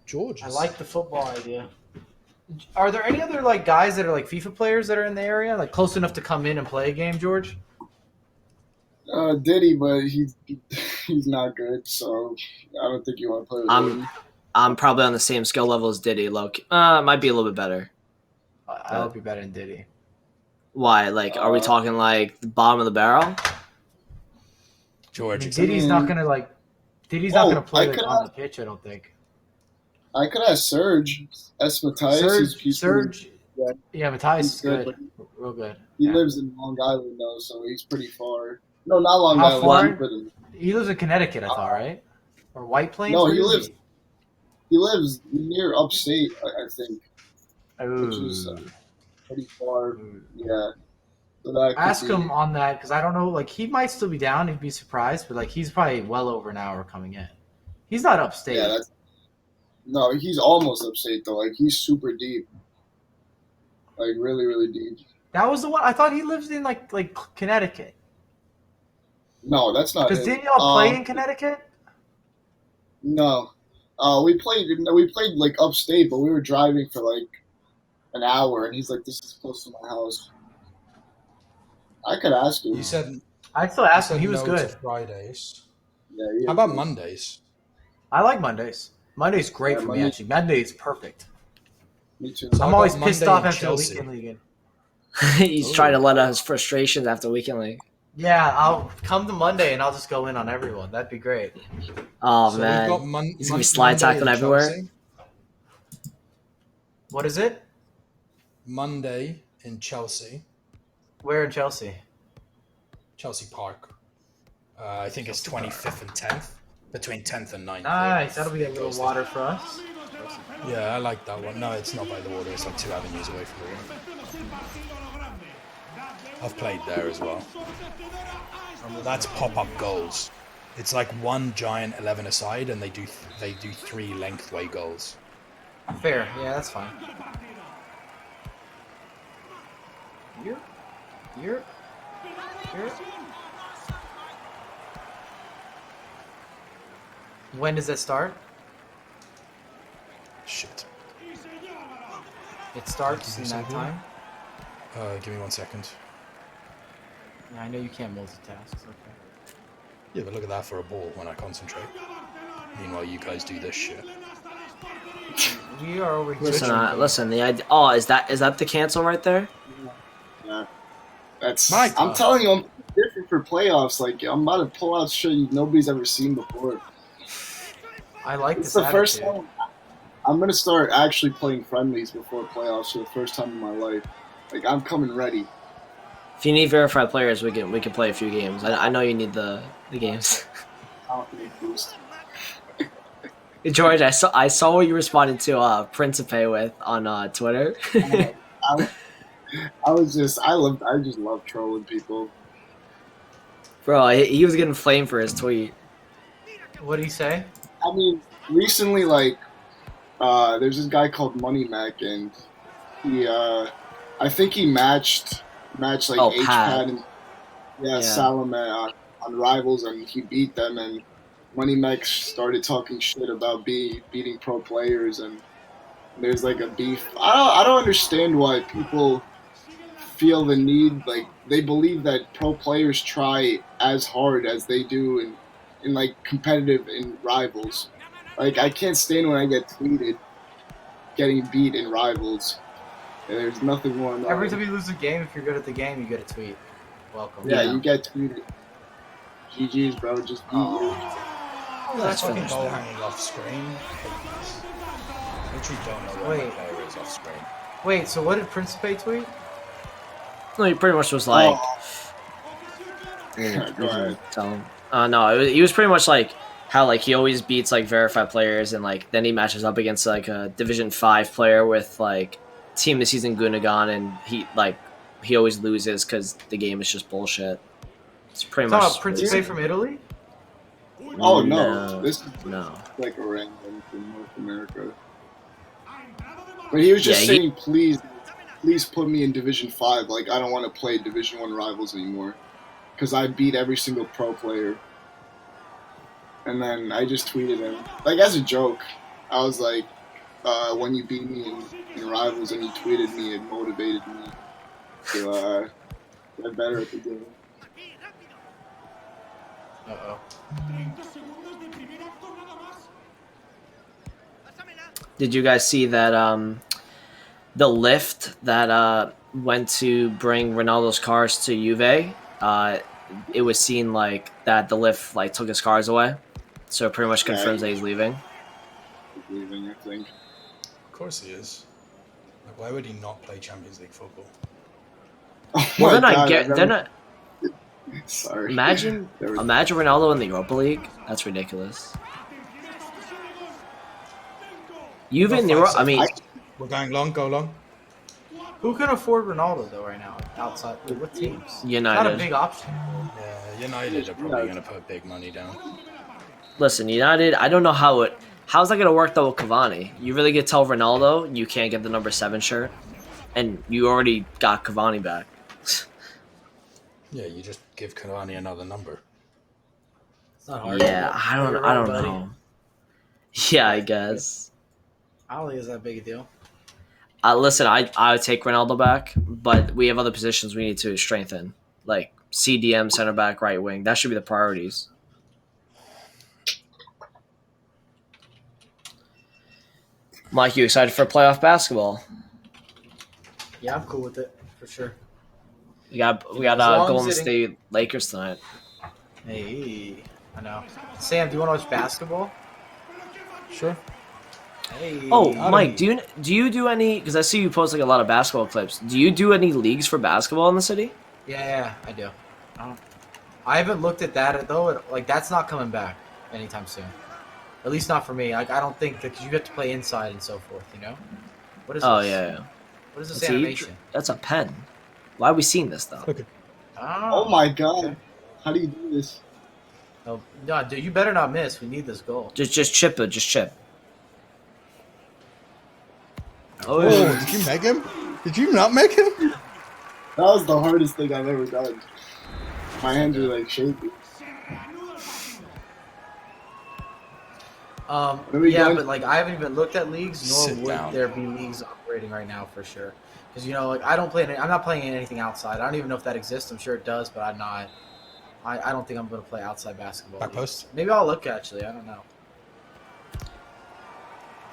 George I is like the football idea. Are there any other like guys that are like FIFA players that are in the area, like close enough to come in and play a game, George? Diddy, but he's not good, so I don't think you want to play with him. I'm probably on the same skill level as Diddy. Look, might be a little bit better. I hope you're better than Diddy. Why? Like, are we talking like the bottom of the barrel? George. Diddy's not gonna like. Diddy's not gonna play like, on the pitch. I don't think. I could ask Serge Matthias. Serge. yeah. Yeah, Matthias He's is good, good. Real good. He Yeah. lives in Long Island though, so he's pretty far. No, not Long How Island. far? He lives in Connecticut, I thought, right? Or White Plains? No, Where he does lives near upstate, I think, which is Ooh. pretty far. Yeah. So that could Ask be, him on that because I don't know. Like he might still be down. He'd be surprised, but like he's probably well over an hour coming in. He's not upstate. Yeah, no, he's almost upstate though. Like he's super deep, like really, really deep. That was the one. I thought he lives in like Connecticut. No, that's not. Because him. didn't y'all play in Connecticut? No, we played like upstate, but we were driving for like an hour, and he's like, "This is close to my house." I could ask him. You said I still asked him. He was no good. to Fridays. Yeah. How about Mondays? I like Mondays. Monday's great Yeah, for me Monday- actually. Monday's perfect. Me too. So I'm I always got pissed Monday off in after Chelsea. the weekend league. He's trying to let out his frustrations after weekend league. Yeah, I'll come to Monday and I'll just go in on everyone. That'd be great. Oh So man, we've got he's gonna be slide tackling everywhere. What is it? Monday in Chelsea, Where in Chelsea? Chelsea Park. I think it's 25th and 10th, between 10th and 9th. Nice. That'll be a little water for us. Yeah, I like that one. No, it's not by the water. It's like 2 avenues away from the water. I've played there as well. That's pop-up goals. It's like one giant 11-a-side, and they do 3 lengthway goals. Fair. Yeah, that's fine. You're. When does it start? Shit. It starts in that time. Give me 1 second. Yeah, I know you can't multitask. It's okay. Yeah, but look at that for a ball when I concentrate. Meanwhile, you guys do this shit. We are over here. Listen. The idea. Oh, is that the cancel right there? Yeah. That's. Mike. I'm telling you, I'm different for playoffs. Like I'm about to pull out shit nobody's ever seen before. I like It's this the first attitude. time I'm gonna start actually playing friendlies before playoffs for the first time in my life. Like I'm coming ready. If you need verified players, we can play a few games. I know you need the games. Confidence boost. George, I saw what you responded to Principe with on Twitter. I, I just love trolling people. Bro, he was getting flamed for his tweet. What do you say? I mean, recently, like, there's this guy called Money Mac, and he, I think he matched like Oh, H Pat. Pad and Salaman on Rivals, and he beat them. And Money Mac started talking shit about beating pro players, and there's like a beef. I don't understand why people feel the need, like they believe that pro players try as hard as they do in like competitive in Rivals. Like I can't stand when I get tweeted getting beat in Rivals. And there's nothing more annoying. Every time you lose a game, if you're good at the game, you get a tweet. Welcome. Yeah, Yeah. you get tweeted. GG's, bro. Just beat you. That's fucking finished. goal hanging off screen. Please. Literally don't know where Wait. my player is off screen. Wait, so what did Principe tweet? No, he pretty much was like. Go ahead. Tell him. No, he was pretty much like how like he always beats like verified players, and like then he matches up against like a Division 5 player with like team this season Gunagon, and he always loses because the game is just bullshit. It's pretty Talking much about Principe from Italy? Oh No. no, this is no. like a random from North America. But he was just Yeah, saying, please put me in Division 5. Like I don't want to play Division 1 Rivals anymore, because I beat every single pro player. And then I just tweeted him, like as a joke. I was like, when you beat me in Rivals and you tweeted me, it motivated me to get better at the game. Uh-oh. Did you guys see that the lift that went to bring Ronaldo's cars to Juve? It was seen like that the lift like took his cars away, so it pretty much confirms that he's leaving. He's leaving, I think. Of course he is. Like, why would he not play Champions League football? Oh Well, my then I God, get I've then never- I, Sorry. imagine There was- imagine Ronaldo in the Europa League. That's ridiculous. Juve in the Europa. I mean, We're going long, go long. Who can afford Ronaldo, though, right now? Outside? What teams? Not a United. big option. Yeah, United are probably going to put big money down. Listen, United. I don't know how's that gonna work though with Cavani. You really get to tell Ronaldo you can't get the number 7 shirt, and you already got Cavani back. Yeah, you just give Cavani another number. It's not hard. Yeah, I don't You're right, buddy. know. Yeah, I guess. I don't think it's that big a deal. Listen, I would take Ronaldo back, but we have other positions we need to strengthen, like CDM, center back, right wing. That should be the priorities. Mike, you excited for playoff basketball? Yeah, I'm cool with it, for sure. We got As long as Golden it- State Lakers tonight. Hey, I know. Sam, do you want to watch basketball? Sure. Hey. Oh, I Mike, don't- do you do any? Because I see you post like a lot of basketball clips. Do you do any leagues for basketball in the city? Yeah, I do. I haven't looked at that, though. Like, that's not coming back anytime soon. At least not for me. Like, I don't think, because you get to play inside and so forth, you know? What is Oh this? yeah. What is this That's a- animation? That's a pen. Why are we seeing this though? Okay. Oh my God. okay. How do you do this? Oh, no, dude, you better not miss. We need this goal. Just chip it. Just chip. Oh, did you make him? Did you not make him? That was the hardest thing I've ever done. My hands are like shaking. Are we Yeah, going- but like I haven't even looked at leagues, nor Sit would down. there be leagues operating right now for sure. Because like I don't play. I'm not playing anything outside. I don't even know if that exists. I'm sure it does, but I'm not. I don't think I'm going to play outside basketball. Back leagues. post? Maybe I'll look actually. I don't know.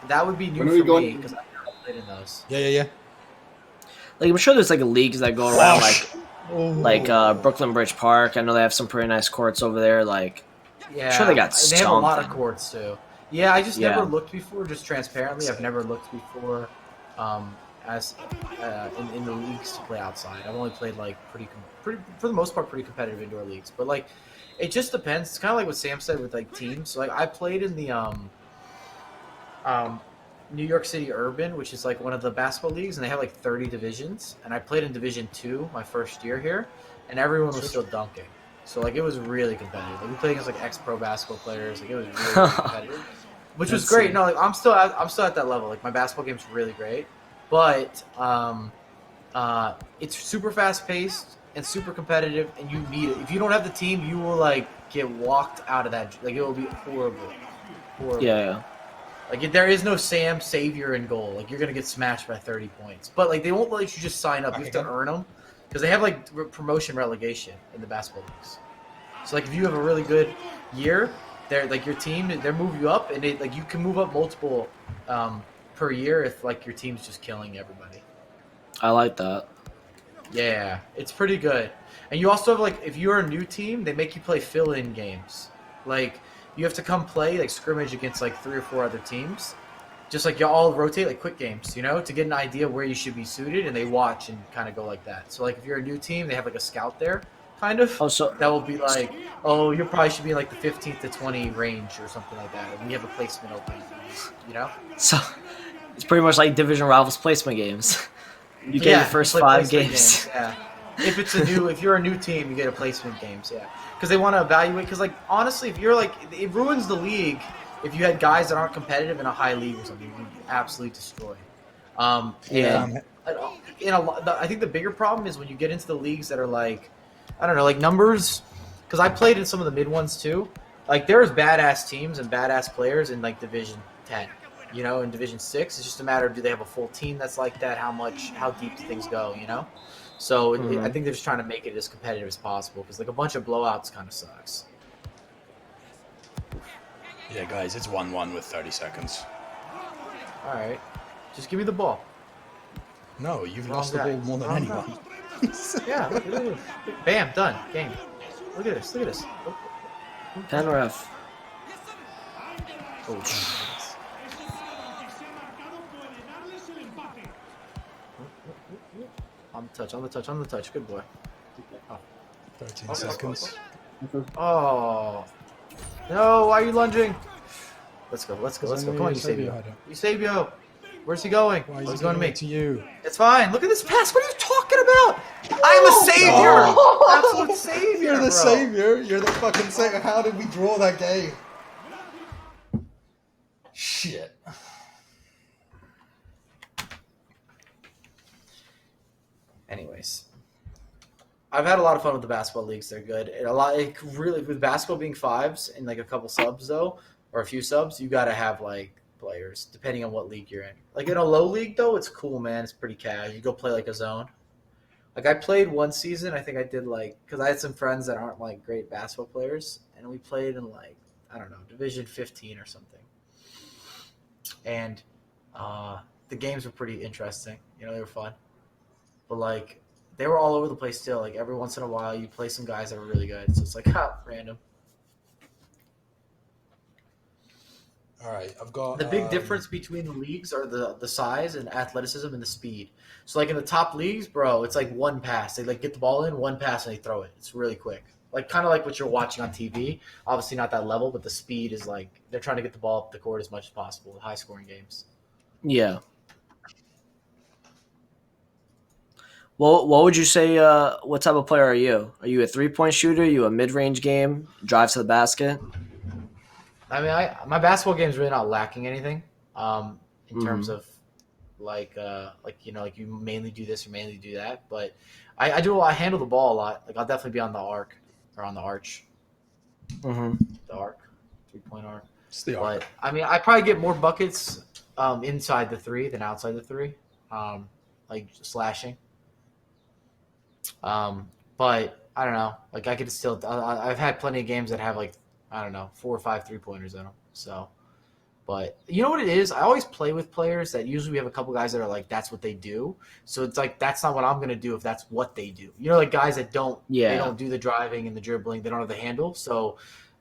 That would be new When are we for going- me because I've never played in those. Yeah. Like I'm sure there's like leagues that go around Oh. like Brooklyn Bridge Park. I know they have some pretty nice courts over there. Like Yeah, sure they got They have a lot of something. courts too. Yeah, I just Yeah. never looked before. Just transparently, I've never looked before, as in the leagues to play outside. I've only played like pretty pretty for the most part pretty competitive indoor leagues. But like, it just depends. It's kind of like what Sam said with like teams. So like I played in the um, New York City Urban, which is like one of the basketball leagues, and they have like 30 divisions. And I played in Division Two my first year here, and everyone was still dunking. So like it was really competitive. Like we played against like ex-pro basketball players. Like it was really, really competitive, which was great. No, like I'm still at that level. Like my basketball game's really great, but it's super fast paced and super competitive, and you need it. If you don't have the team, you will like get walked out of that. Like it will be horrible. Yeah. Like there is no Sam Savior in goal. Like you're gonna get smashed by 30 points. But like they won't let you just sign up. You have to earn them because they have like promotion relegation in the basketball leagues. So like if you have a really good year, they're like your team, they move you up, and they like you can move up multiple per year if like your team's just killing everybody. I like that. Yeah, it's pretty good. And you also have like if you're a new team, they make you play fill-in games. Like you have to come play like scrimmage against like 3 or 4 other teams. Just like you all rotate like quick games, you know, to get an idea where you should be suited, and they watch and kind of go like that. So like if you're a new team, they have like a scout there, kind of. Oh, so that will be like, oh, you probably should be in like the 15 to 20 range or something like that. And we have a placement open, you know. so it's pretty much like division rivals placement games. You get your first play 5 placement games. Yeah. If you're a new team, you get a placement games. Yeah, because they want to evaluate. Because like honestly, if you're like, it ruins the league if you had guys that aren't competitive in a high league or something. You'd be absolutely destroyed. And I think the bigger problem is when you get into the leagues that are like, I don't know, like numbers. Because I played in some of the mid ones too. Like there's badass teams and badass players in like Division 10. You know, in Division 6, it's just a matter of do they have a full team that's like that? How deep do things go? You know. So I think they're just trying to make it as competitive as possible because like a bunch of blowouts kind of sucks. Yeah, guys, it's 1-1 with 30 seconds. All right, just give me the ball. No, you've Wrong lost the guy. ball more than Wrong anyone. Yeah, look at this. Bam, done. Game. Look at this. Look at this. Pen ref. Oh, on the touch. Good boy. 13 seconds. Oh. No, why are you lunging? Let's go. Come on, Eusebio. Eusebio. Where's he going? Why is He's he going to me. to you? It's fine. Look at this pass. What are you talking about? I'm a savior. Absolute savior. You're the bro. savior. You're the fucking savior. How did we draw that game? Shit. Anyways, I've had a lot of fun with the basketball leagues. They're good. And really, with basketball being 5s and like a couple subs though, or a few subs, you got to have like players depending on what league you're in. Like in a low league though, it's cool, man. It's pretty cash. You go play like a zone. Like I played one season. I think I did like because I had some friends that aren't like great basketball players, and we played in like I don't know Division 15 or something. And the games were pretty interesting. You know, they were fun. But, like, they were all over the place still. Like, every once in a while, you play some guys that were really good. So it's like, random. All right, I've got... The big difference between the leagues are the size and athleticism and the speed. So, like, in the top leagues, bro, it's like one pass. They, like, get the ball in, one pass, and they throw it. It's really quick. Like, kind of like what you're watching on TV. Obviously not that level, but the speed is, like, they're trying to get the ball up the court as much as possible with high-scoring games. Yeah. Well, what would you say? What type of player are you? Are you a 3-point shooter? Are you a mid-range game? Drive to the basket? I mean, my basketball game is really not lacking anything in terms of like you know, like you mainly do this or mainly do that. But I handle the ball a lot. Like I'll definitely be on the arc or on the arch. Mm-hmm. The arc, 3-point arc. It's the arc. But I mean, I probably get more buckets inside the 3 than outside the 3, like slashing. But I don't know. Like I could still. I've had plenty of games that have like I don't know 4 or 5 3-pointers in them. So, but you know what it is? I always play with players that usually we have a couple guys that are like that's what they do. So it's like that's not what I'm gonna do if that's what they do. You know, like guys that don't. Yeah. They don't do the driving and the dribbling. They don't have the handle.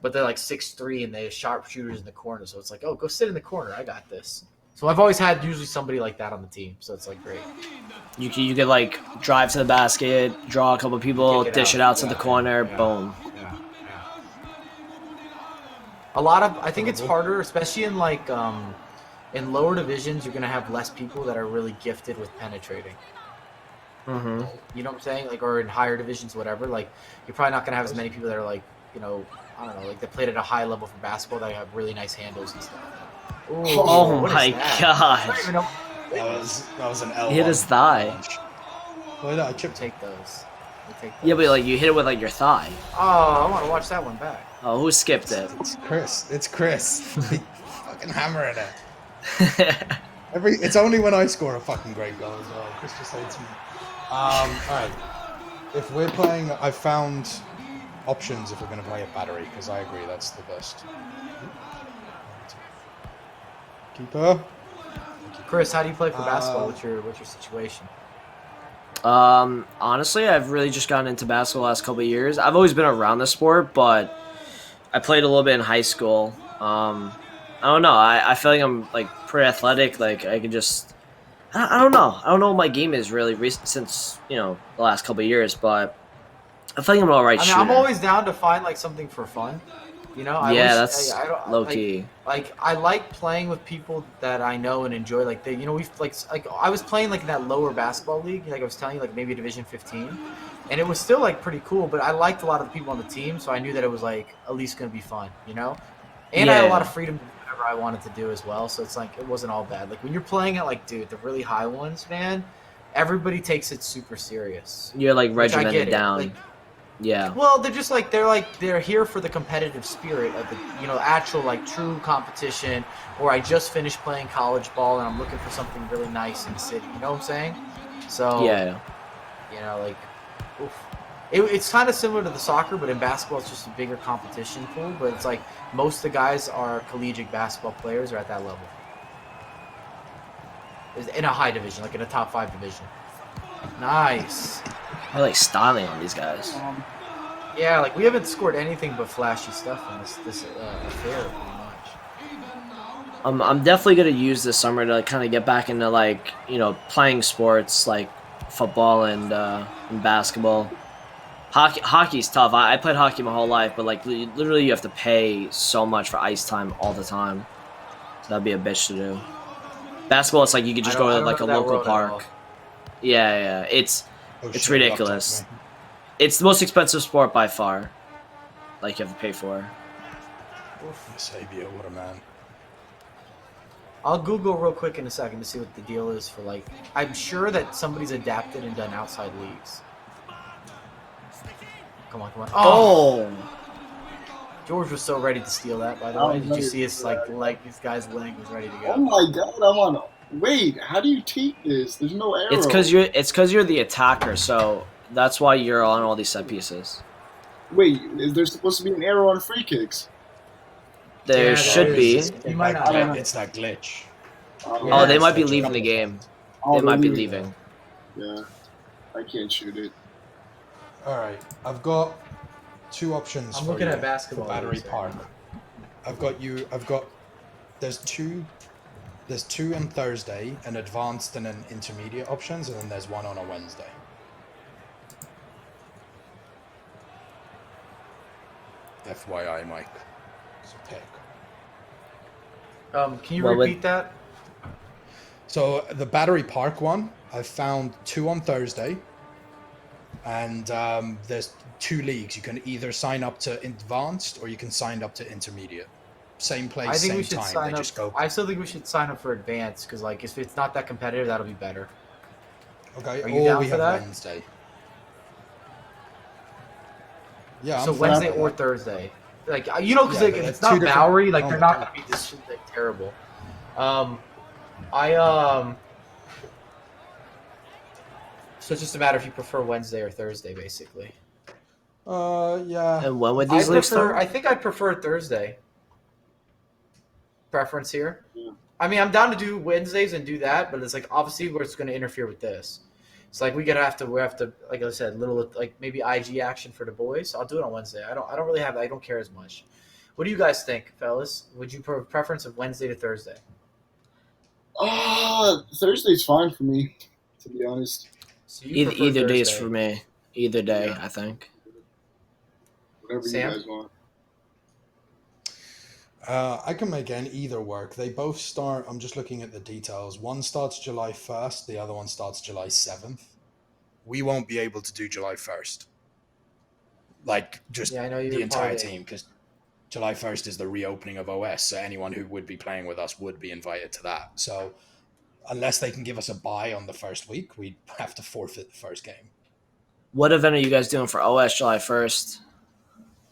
But they're like 6'3" and they have sharp shooters in the corner. So it's like, oh, go sit in the corner. I got this. So I've always had usually somebody like that on the team. So it's like great. You could like drive to the basket, draw a couple people, Kick it dish out. it out to Yeah, the corner, yeah, boom. yeah. I think it's harder, especially in lower divisions. You're gonna have less people that are really gifted with penetrating. Mm-hmm. You know what I'm saying? Like, or in higher divisions, whatever. Like, you're probably not gonna have as many people that are like, I don't know, like they played at a high level for basketball that have really nice handles and stuff. Ooh, Oh what is my that? I don't gosh. even know. That was an L. He hit his thigh. Oh, no, I chipped. Take those. We take those. Yeah, but like you hit it with like your thigh. Oh, I want to watch that one back. Oh, who skipped it? It's Chris. It's Chris. Fucking hammering it. It's only when I score a fucking great goal as well. Chris just hates me. All right. If we're playing, I found options if we're going to play a battery because I agree that's the best. Keeper. Chris, how do you play for basketball? What's your situation? Honestly, I've really just gotten into basketball the last couple of years. I've always been around the sport, but I played a little bit in high school. I don't know. I feel like I'm like pretty athletic. Like I can just, I don't know. I don't know what my game is really recent since the last couple of years, but I feel like I'm an alright shooter. I'm always down to find like something for fun. That's I low key. Like I like playing with people that I know and enjoy. Like we've like I was playing like in that lower basketball league. Like I was telling you, like maybe Division 15, and it was still like pretty cool. But I liked a lot of the people on the team, so I knew that it was like at least gonna be fun, And I had a lot of freedom to do whatever I wanted to do as well. So it's like it wasn't all bad. Like when you're playing at like the really high ones, man, everybody takes it super serious. You're like regimented I get down. Like, yeah. well, they're just like they're here for the competitive spirit of the actual like true competition. Or I just finished playing college ball and I'm looking for something really nice in the city. You know what I'm saying? So Yeah. Like, oof. It's kind of similar to the soccer, but in basketball it's just a bigger competition pool. But it's like most of the guys are collegiate basketball players or at that level. In a high division, like in a top 5 division. Nice. I like styling on these guys. Yeah, like we haven't scored anything but flashy stuff in this affair, pretty much. I'm definitely gonna use this summer to kind of get back into like playing sports like football and basketball. Hockey's tough. I played hockey my whole life, but like literally you have to pay so much for ice time all the time. So that'd be a bitch to do. Basketball, it's like you could just go to like a local park. Yeah, it's ridiculous. It's the most expensive sport by far. Like you have to pay for. Sabia, what a man. I'll Google real quick in a second to see what the deal is for like. I'm sure that somebody's adapted and done outside leagues. Come on. Oh! George was so ready to steal that. By the way, did you see his this guy's leg was ready to go? Oh my god! I'm on. Wait, how do you teach this? There's no arrow. It's because you're the attacker, so that's why you're on all these set pieces. Wait, is there supposed to be an arrow on free kicks? There should be. You might not. It's that glitch. Oh, they might be leaving the game. They might be leaving. Yeah, I can't shoot it. All right, I've got 2 options. I'm for looking you at basketball. for Battery Park. There's two on Thursday, an advanced and an intermediate options, and then there's one on a Wednesday. FYI, Mike. So pick. Can you repeat that? So the Battery Park one, I found 2 on Thursday, and there's 2 leagues. You can either sign up to advanced or you can sign up to intermediate. Same place, I think same we should time. sign They up. just go. I still think we should sign up for advanced because like if it's not that competitive, that'll be better. Okay, Are you or down we for have that? Wednesday. Yeah, So I'm Wednesday fine or with that. Thursday, like because Yeah, like, but if it's that's not two different- Bowery, like oh they're my not God. gonna be this like terrible. I So it's just a matter if you prefer Wednesday or Thursday, basically. Yeah. And when would these leagues start? I think I prefer Thursday. Preference here. Yeah. I mean, I'm down to do Wednesdays and do that, but it's like obviously where it's going to interfere with this. It's like we have to like I said, little like maybe IG action for the boys. I'll do it on Wednesday. I don't care as much. What do you guys think, fellas? Would you preference of Wednesday to Thursday? Thursday's fine for me, to be honest. So you prefer Either day is Thursday. for me. Either day, Yeah. I think. Whatever Sam? you guys want. I can make either work. They both start. I'm just looking at the details. One starts July 1st. The other one starts July 7th. We won't be able to do July 1st. Like just Yeah, I know the you're part entire of the team, because July 1st is the reopening of OS. So anyone who would be playing with us would be invited to that. So unless they can give us a bye on the first week, we'd have to forfeit the first game. What event are you guys doing for OS July 1st?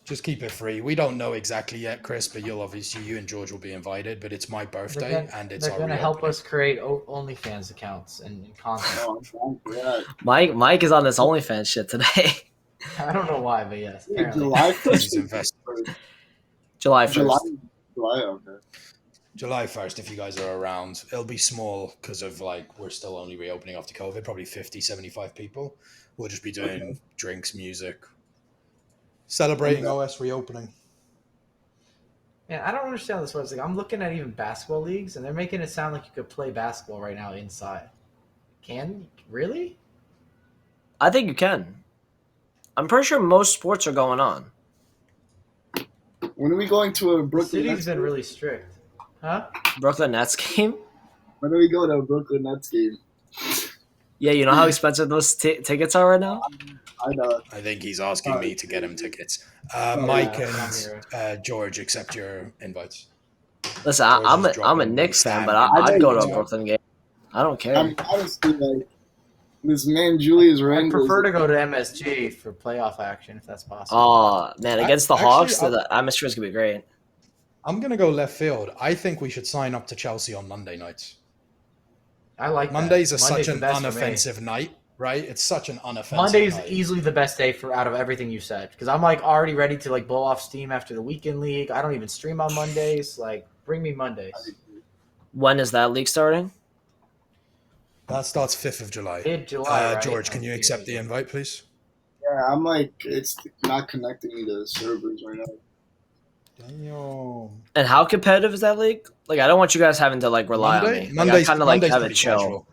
Just keep it free. We don't know exactly yet, Chris, but you and George will be invited. But it's my birthday and it's they're our gonna help reopening. us create OnlyFans accounts and content. Oh, I'm down for that. Mike is on this OnlyFans shit today. I don't know why, but yes. Hey, Apparently. July He's 1st. invested. July 1st. July, okay. July 1st, if you guys are around. It'll be small because of we're still only reopening after COVID, probably 50, 75 people. We'll just be doing drinks, music, celebrating OS reopening. Man, I don't understand this one. Like, I'm looking at even basketball leagues, and they're making it sound like you could play basketball right now inside. Can really? I think you can. I'm pretty sure most sports are going on. When are we going to a The Brooklyn city's Nets been game? really strict, huh? Brooklyn Nets game? When are we going to a Brooklyn Nets game? Yeah, you know how expensive those tickets are right now? I know. I think he's asking me to get him tickets. Oh, Mike yeah, and George, accept your invites. Listen, George is I'm a dropping Knicks fan, but Stan I'd go to a invites. Brooklyn game. I don't care. I'm honestly like this man Julius I Randle. prefer to go to MSG for playoff action if that's possible. Oh man, against the Actually, Hawks, the atmosphere is gonna be great. I'm going to go left field. I think we should sign up to Chelsea on Monday nights. I like Mondays that. are such an the best for me. unoffensive night, right? It's such an unoffensive Monday's night. easily the best day for out of everything you said because I'm already ready to blow off steam after the weekend league. I don't even stream on Mondays. Bring me Mondays. When is that league starting? That starts 5th of July. Mid-July, right? George, can you accept the invite, please? Yeah, I'm like it's not connecting me to the servers right now. Damn. And how competitive is that league? I don't want you guys having to rely on me. I kind of have it pretty chill. casual.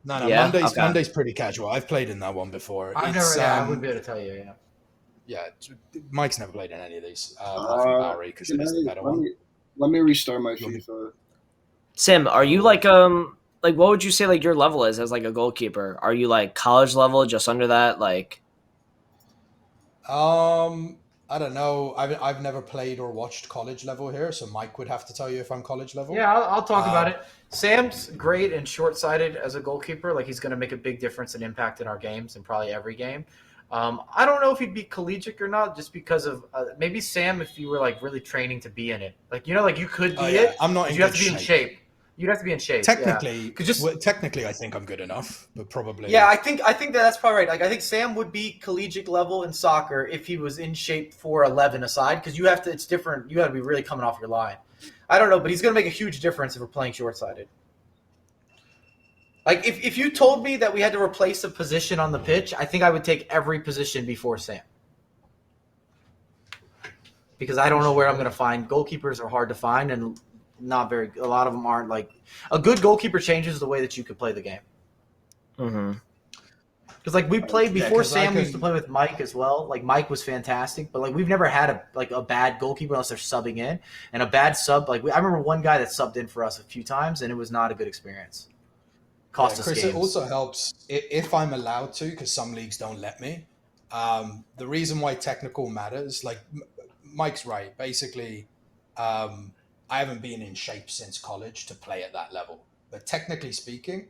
No, Yeah? Monday's Okay. Monday's pretty casual. I've played in that one before. I wouldn't be able to tell you. Yeah. Yeah, Mike's never played in any of these. Apart from Bowery, because it is the better one. Let me restart my FIFA. Sam, are you what would you say your level is as a goalkeeper? Are you college level, just under that? I don't know. I've never played or watched college level here, so Mike would have to tell you if I'm college level. Yeah, I'll talk about it. Sam's great and short-sighted as a goalkeeper. He's going to make a big difference and impact in our games and probably every game. I don't know if he'd be collegiate or not, just because of maybe Sam if you were really training to be in it. You could be it. I'm not. You have to be in shape. You'd have to be in shape. Technically, yeah. technically, I think I'm good enough, but probably. Yeah, I think that's probably right. I think Sam would be collegiate level in soccer if he was in shape for 11 aside, because you have to. It's different. You got to be really coming off your line. I don't know, but he's going to make a huge difference if we're playing short-sided. If you told me that we had to replace a position on the pitch, I think I would take every position before Sam. Because I don't know where I'm going to find. Goalkeepers are hard to find, and not very. A lot of them aren't a good goalkeeper changes the way that you could play the game. Mm-hmm. Because we played before Sam. We used to can- play with Mike as well. Mike was fantastic, but we've never had a bad goalkeeper unless they're subbing in, and a bad sub. I remember one guy that subbed in for us a few times, and it was not a good experience. Cost us Chris, games. it also helps if I'm allowed to, because some leagues don't let me. The reason why technical matters, Mike's right. Basically, I haven't been in shape since college to play at that level. But technically speaking,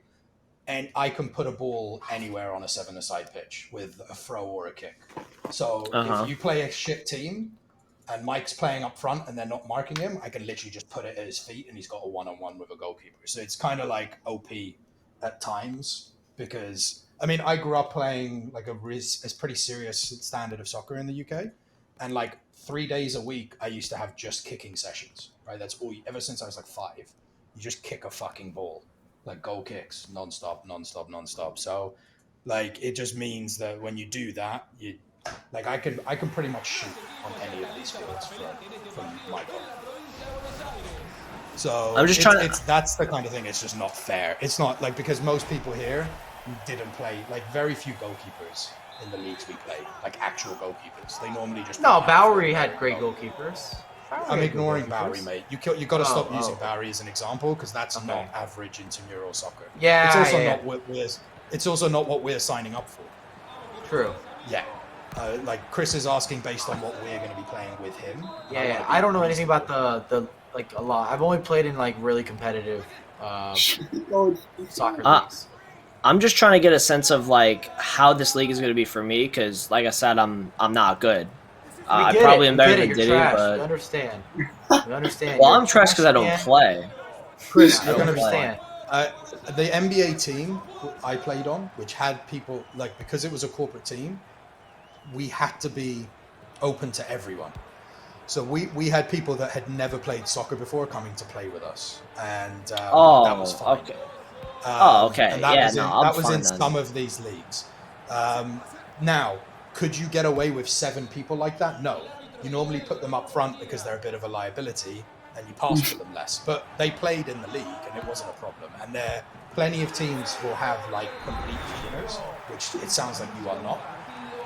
and I can put a ball anywhere on a 7-a-side pitch with a throw or a kick. So if you play a shit team and Mike's playing up front and they're not marking him, I can literally just put it at his feet and he's got a one-on-one with a goalkeeper. So it's kind of OP at times, because I grew up playing a pretty serious standard of soccer in the UK, and 3 days a week I used to have just kicking sessions, right? That's all ever since I was 5. You just kick a fucking ball, goal kicks non-stop. So it just means that when you do that, you I can pretty much shoot on any of these fields from my goal. So I'm just trying to. that's the kind of thing. It's just not fair. It's not like because most people here didn't play. Like very few goalkeepers in the leagues we play, like actual goalkeepers. They normally just No, play Bowery had great goalkeepers. Bowery I'm had good ignoring goalkeepers. Bowery, mate. You got to stop using oh. Bowery as an example because that's Okay. not average intramural soccer. Yeah, it's also yeah. not what we're. It's also not what we're signing up for. True. Yeah, like Chris is asking based on what we're going to be playing with him. Yeah, I don't know anything about the like a lot. I've only played in like really competitive soccer leagues. I'm just trying to get a sense of like how this league is going to be for me because, like I said, I'm not good. I probably am better than Diddy, but we understand. We understand. Well, I'm trash because I don't play. Chris, I don't understand. The NBA team I played on, which had people like because it was a corporate team, we had to be open to everyone. So we had people that had never played soccer before coming to play with us, and that was fine. Okay. Okay. And that was in then. some of these leagues. Now, could you get away with 7 people like that? No. You normally put them up front because they're a bit of a liability, and you pass to them less. But they played in the league, and it wasn't a problem. And there, plenty of teams will have like complete beginners, which it sounds like you are not.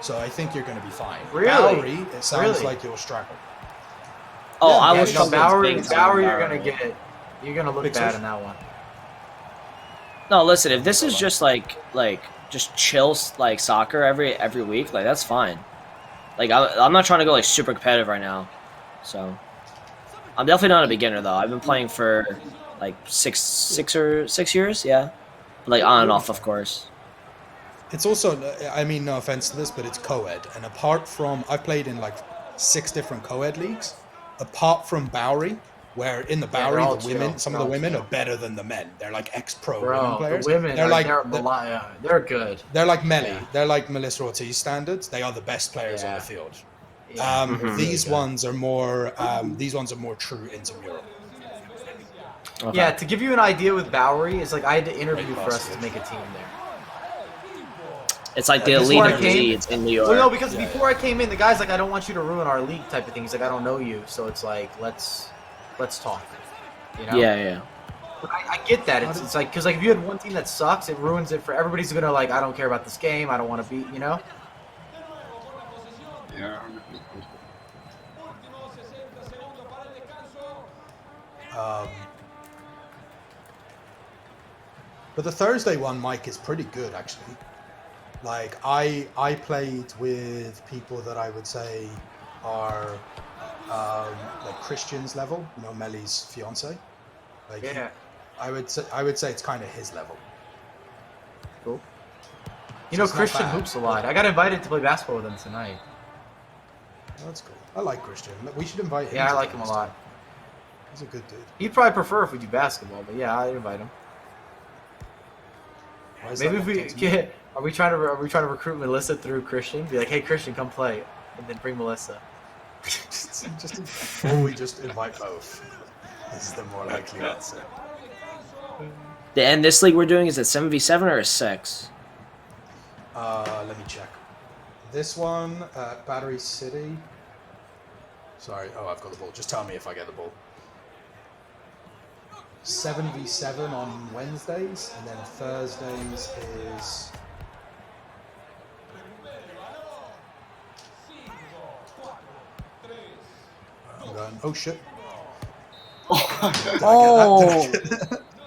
So I think you're going to be fine. Really? Bowery, it sounds like you'll struggle. Oh, I was Bowery, you're gonna get it. You're gonna look bad in that one. No, listen. If this is just like just chill like soccer every week, like that's fine. Like I'm not trying to go like super competitive right now, so I'm definitely not a beginner though. I've been playing for like six years, yeah, like on and off, of course. It's also, I mean, no offense to this, but it's co-ed, and apart from I've played in like 6 different co-ed leagues. Apart from Bowery, where in the Bowery, the women, some of the women are better than the men. They're like ex-pro women players. The women, they're good. They're like Melly. Yeah. They're like Melissa Ortiz standards. They are the best players on the field. Yeah. These ones are more. These ones are more true intramural. Okay. Yeah, to give you an idea with Bowery, it's like I had to interview for us to make a team there. It's like the elite of elites in New York. Well, no, because before I came in, the guy's like, I don't want you to ruin our league type of thing. He's like, I don't know you. So it's like, let's talk. You know? Yeah. But I get that. It's like, because like if you had one team that sucks, it ruins it for everybody's going to like, I don't care about this game. I don't want to beat, you know? Yeah. But the Thursday one, Mike, is pretty good, actually. Like, I played with people that I would say are like Christian's level, you know, Melly's fiance. Like, yeah. I would say it's kind of his level. Cool. You know, Christian hoops a lot. I got invited to play basketball with him tonight. Oh, that's cool. I like Christian. We should invite him. Yeah, I like him a lot. He's a good dude. He'd probably prefer if we do basketball, but yeah, I'd invite him. Maybe if we get, are we trying to recruit Melissa through Christian? Be like, hey Christian, come play, and then bring Melissa. Or we just invite both. This is the more likely answer. And this league we're doing, is it 7v7 or a 6? Let me check. This one, Battery City. Sorry, I've got the ball. Just tell me if I get the ball. 7v7 on Wednesdays, and then Thursdays is... I'm going, oh shit.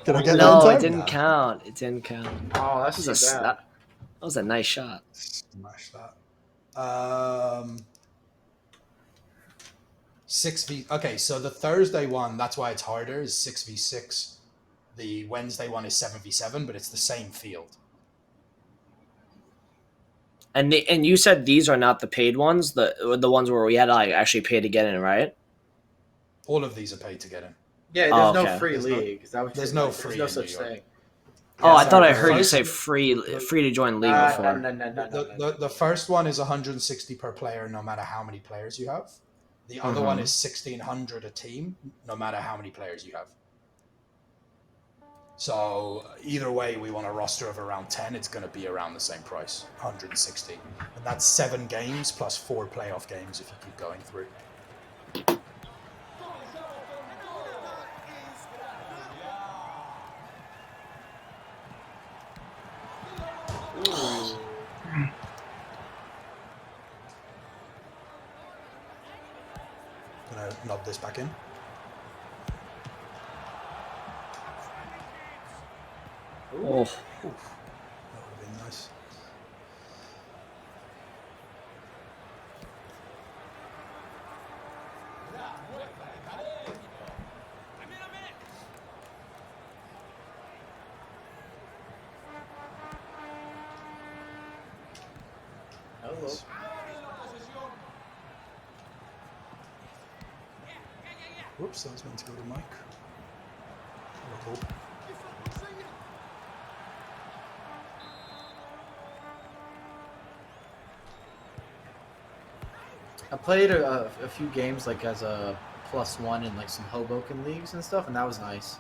Did I get no, that? it didn't count. It didn't count. Oh, that's bad. That was a nice shot. Smash that. 6v. Okay, so the Thursday one, that's why it's harder, is 6v6. The Wednesday one is 7v7, but it's the same field. And you said these are not the paid ones, the ones where we had to like actually pay to get in, right? All of these are paid to get in. Yeah, there's no free league. There's no free. There's no such thing. Oh, I thought I heard you say free to join league before. No. The first one is 160 per player, no matter how many players you have. The other one is 1,600 a team, no matter how many players you have. So either way, we want a roster of around 10. It's going to be around the same price, 160, and that's 7 games plus 4 playoff games if you keep going through. this back in. Oh, Oof. That would have been nice. Hello. Whoops, that was meant to go to Mike. Oh. I played a few games like as a +1 in like some Hoboken leagues and stuff, and that was nice.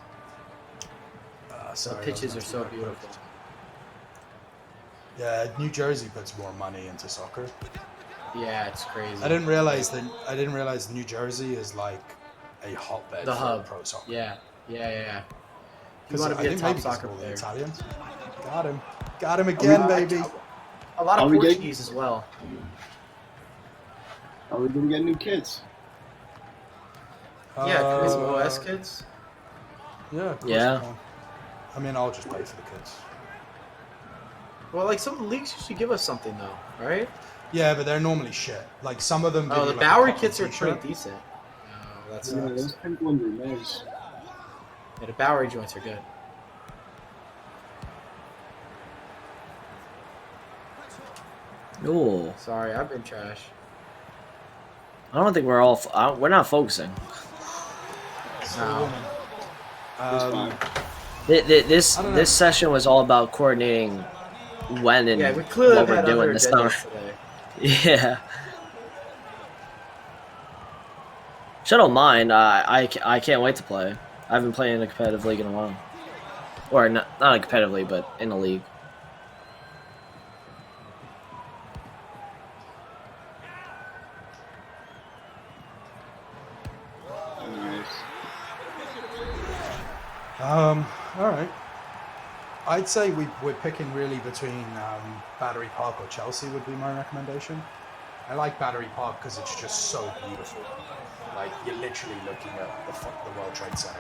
The Sorry, pitches are so beautiful. Yeah, New Jersey puts more money into soccer. Yeah, it's crazy. I didn't realize New Jersey is like a hotbed The for hub. pro soccer. Yeah. If you Because want I to be a think top maybe because soccer of all the player. Italians. Got him again, baby. A lot Are of we Portuguese as well. Are we gonna get new kids? Yeah, can we get some Uh, OS kids? Yeah, of course Yeah. we can. I mean, I'll just pay for the kids. Well, like some leagues usually give us something though, right? Yeah, but they're normally shit. Like some of them. Oh, give the you, like, a Bowery cotton kits are t-shirt. pretty decent. Oh, that Yeah, sucks. those pink ones are nice. Yeah, the Bowery joints are good. ooh. Sorry, I've been trash. I don't think we're all. We're not focusing. Still No. winning. It's fine. This I don't know. this session was all about coordinating when and Yeah, we clearly what have had we're doing other this summer. agendas today. Yeah. Which I don't mind. I can't wait to play. I haven't played in a competitive league in a while. Or not competitively, but in a league. Nice. All right. I'd say we're picking really between Battery Park or Chelsea would be my recommendation. I like Battery Park because it's just so beautiful. Like you're literally looking at the World Trade Center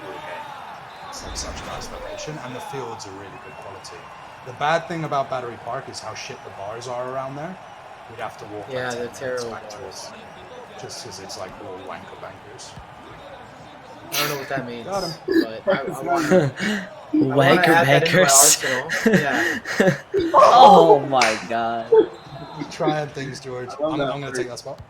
all game. It's like such a nice location, and the fields are really good quality. The bad thing about Battery Park is how shit the bars are around there. We'd have to walk. Yeah, like 10 they're minutes terrible back to bars. us, just because it's like all wanker bankers. I don't know what that means, Got him. but I want to Wanker add that into my bankers. arsenal. Yeah. Oh my god. You trying things, George? I love I'm that going to word. take that spot.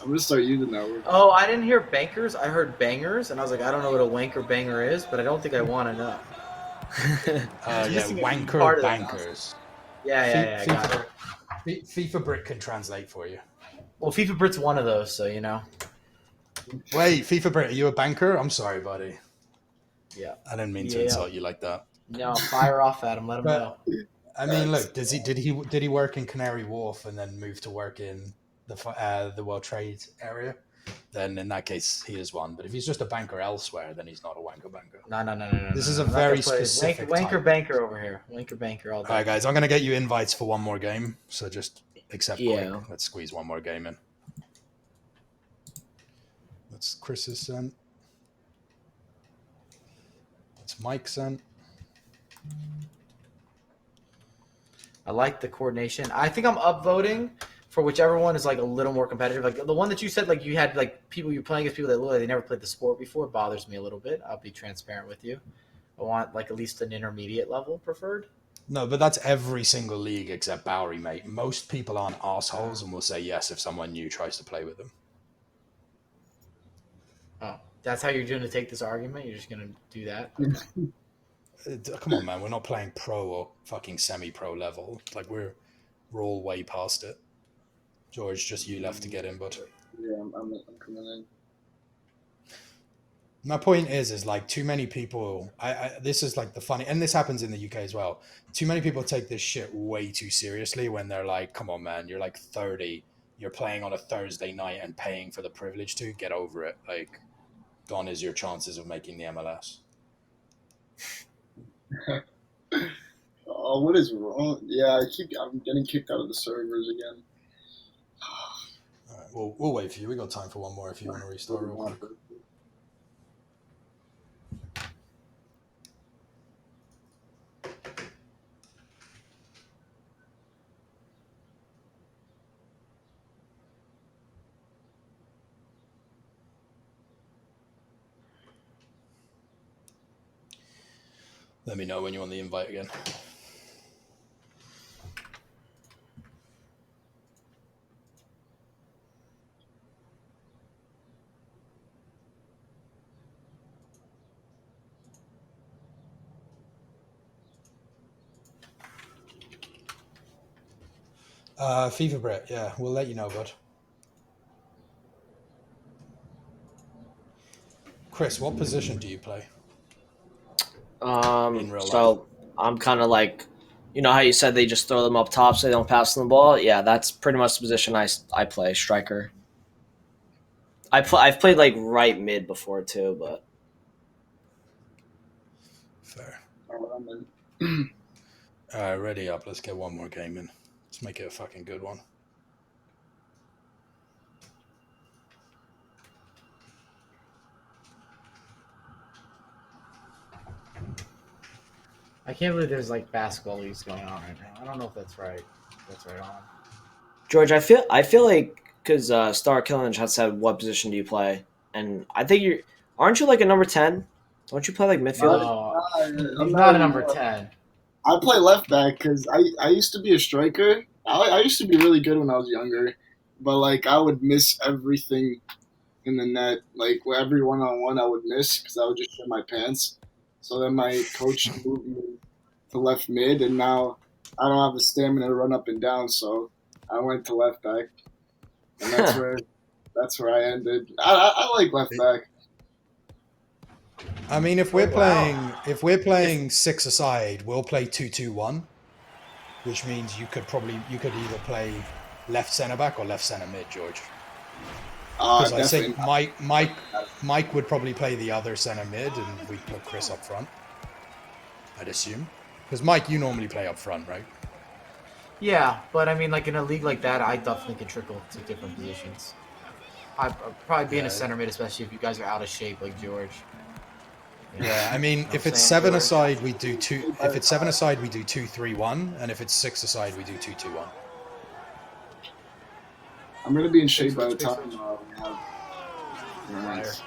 I'm gonna start using that word. Oh, I didn't hear bankers. I heard bangers, and I was like, I don't know what a wanker banger is, but I don't think I want to know. Yeah, missing a wanker part of that. bankers. Yeah, got it. FIFA Brit can translate for you. Well, FIFA Brit's one of those, so you know. Wait, FIFA Brit, are you a banker? I'm sorry, buddy. Yeah. I didn't mean to Yeah. insult you like that. No, fire off at him. Let him know. But I mean, look, did he work in Canary Wharf and then move to work in the World Trade area? Then in that case, he is one. But if he's just a banker elsewhere, then he's not a wanker banker. No. This is a I'm not very gonna play specific wanker type. banker over here. Wanker banker all day. All right, guys, I'm going to get you invites for one more game. So just accept Yeah. quick. Let's squeeze one more game in. That's Chris's sent. That's Mike's sent. I like the coordination. I think I'm upvoting for whichever one is like a little more competitive. Like the one that you said, like you had like people you're playing against people that look like they never played the sport before bothers me a little bit. I'll be transparent with you. I want like at least an intermediate level preferred. No, but that's every single league except Bowery, mate. Most people aren't assholes and will say yes if someone new tries to play with them. Oh, that's how you're going to take this argument? You're just going to do that? Come on, man. We're not playing pro or fucking semi-pro level. Like we're all way past it. George, just you left to get in, but Yeah, I'm coming in. my point is like too many people. This is like the funny, and this happens in the UK as well. Too many people take this shit way too seriously when they're like, "Come on, man, you're like 30, you're playing on a Thursday night and paying for the privilege to get over it." Like, gone is your chances of making the MLS. Oh, what is wrong? Yeah, I'm getting kicked out of the servers again. All right, we'll wait for you. We got time for one more if you want to restart real quick. Let me know when you want the invite again. FIFA Brett, yeah, we'll let you know, bud. Chris, what position do you play? In real So I'm kind of like, you know how you said they just throw them up top so they don't pass them the ball? Yeah, that's pretty much the position I play, striker. I've played like right mid before too, but Fair. All right, All right, ready up. Let's get one more game in. Let's make it a fucking good one. I can't believe there's like basketball leagues going on right now. I don't know if that's right. If that's right on. George, I feel like because Star Killinge had said, "What position do you play?" And I think aren't you like a number 10? Don't you play like midfield? No, I'm he's not a not number anymore. 10. I play left back because I used to be a striker. I used to be really good when I was younger, but like I would miss everything in the net. Like every 1-on-1 I would miss because I would just shit my pants. So then my coach moved me to left mid, and now I don't have the stamina to run up and down. So I went to left back, and that's where I ended. I like left back. I mean, if we're playing 6-a-side, we'll play 2-2-1, which means you could either play left centre back or left centre mid, George. Because I think Mike would probably play the other centre mid, and we'd put Chris up front. I'd assume, because Mike, you normally play up front, right? Yeah, but I mean, like in a league like that, I definitely can trickle to different positions. I'd probably be in a center mid, especially if you guys are out of shape like George. Yeah, I mean, if it's 7-a-side, we do two. If it's 7-a-side, we do 2-3-1, and if it's 6-a-side, we do 2-2-1. I'm gonna be in shape by the time we have.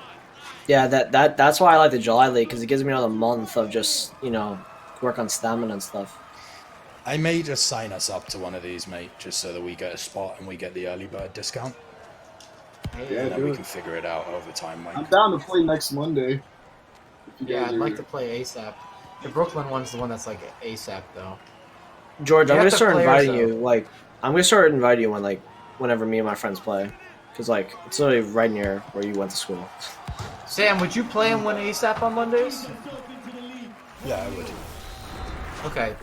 Yeah, that's why I like the July League because it gives me another month of just work on stamina and stuff. I may just sign us up to one of these, mate, just so that we get a spot and we get the early bird discount. Yeah, and then we can figure it out over time, Mike. I'm down to play next Monday. Yeah, I'd like to play ASAP. The Brooklyn one's the one that's like ASAP though. George, I'm gonna start inviting you. Like, I'm gonna start inviting you whenever me and my friends play, because like it's literally right near where you went to school. Sam, would you play him when ASAP on Mondays? Yeah, I would. Okay,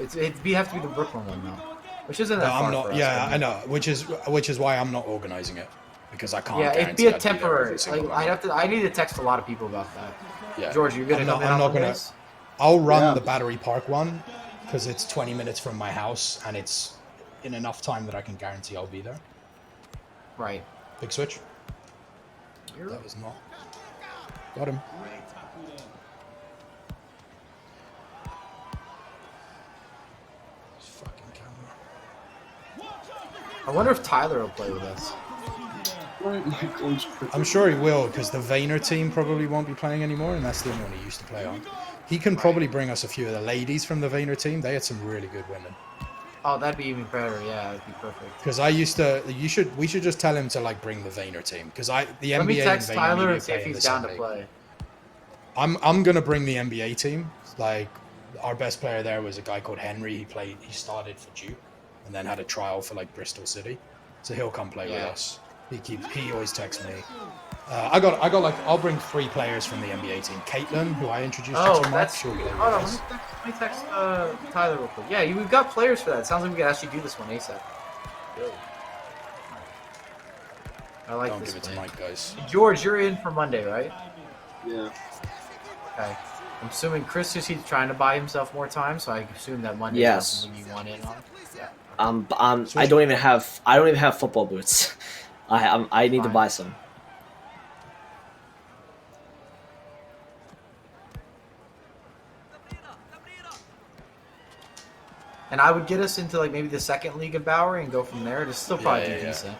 you have to be the Brooklyn one though, which isn't that far for us. Yeah, I know. Which is why I'm not organizing it, because I can't. Yeah, it'd be a temporary. Like, I need to text a lot of people about that. Yeah, George, you're gonna come in on Mondays? I'll run the Battery Park one because it's 20 minutes from my house and it's in enough time that I can guarantee I'll be there. Right. Big switch. That was not. Got him. Fucking camera. I wonder if Tyler will play with us. I'm sure he will, because the Vayner team probably won't be playing anymore, and that's the only one he used to play on. He can probably bring us a few of the ladies from the Vayner team. They had some really good women. Oh, that'd be even better. Yeah, that'd be perfect. Because we should just tell him to like bring the Vayner team. Because the NBA. Let me text and Tyler and see if he's down to play. I'm gonna bring the NBA team. Like, our best player there was a guy called Henry. He started for Duke and then had a trial for like Bristol City, so he'll come play with us. He always texts me. I'll bring 3 players from the NBA team. Caitlin, who I introduced you to, Mark, she'll play with us. Let me text Tyler real quick. Yeah, we've got players for that. It sounds like we could actually do this one ASAP. Good. I like Don't this. Don't give it to Mike, guys. George, you're in for Monday, right? Yeah. Okay. I'm assuming Chris is trying to buy himself more time, so I assume that Monday is something you want in on. Yeah. I don't even have football boots. I need to Fine. buy some. And I would get us into like maybe the second league of Bowery and go from there. It'd still probably be decent.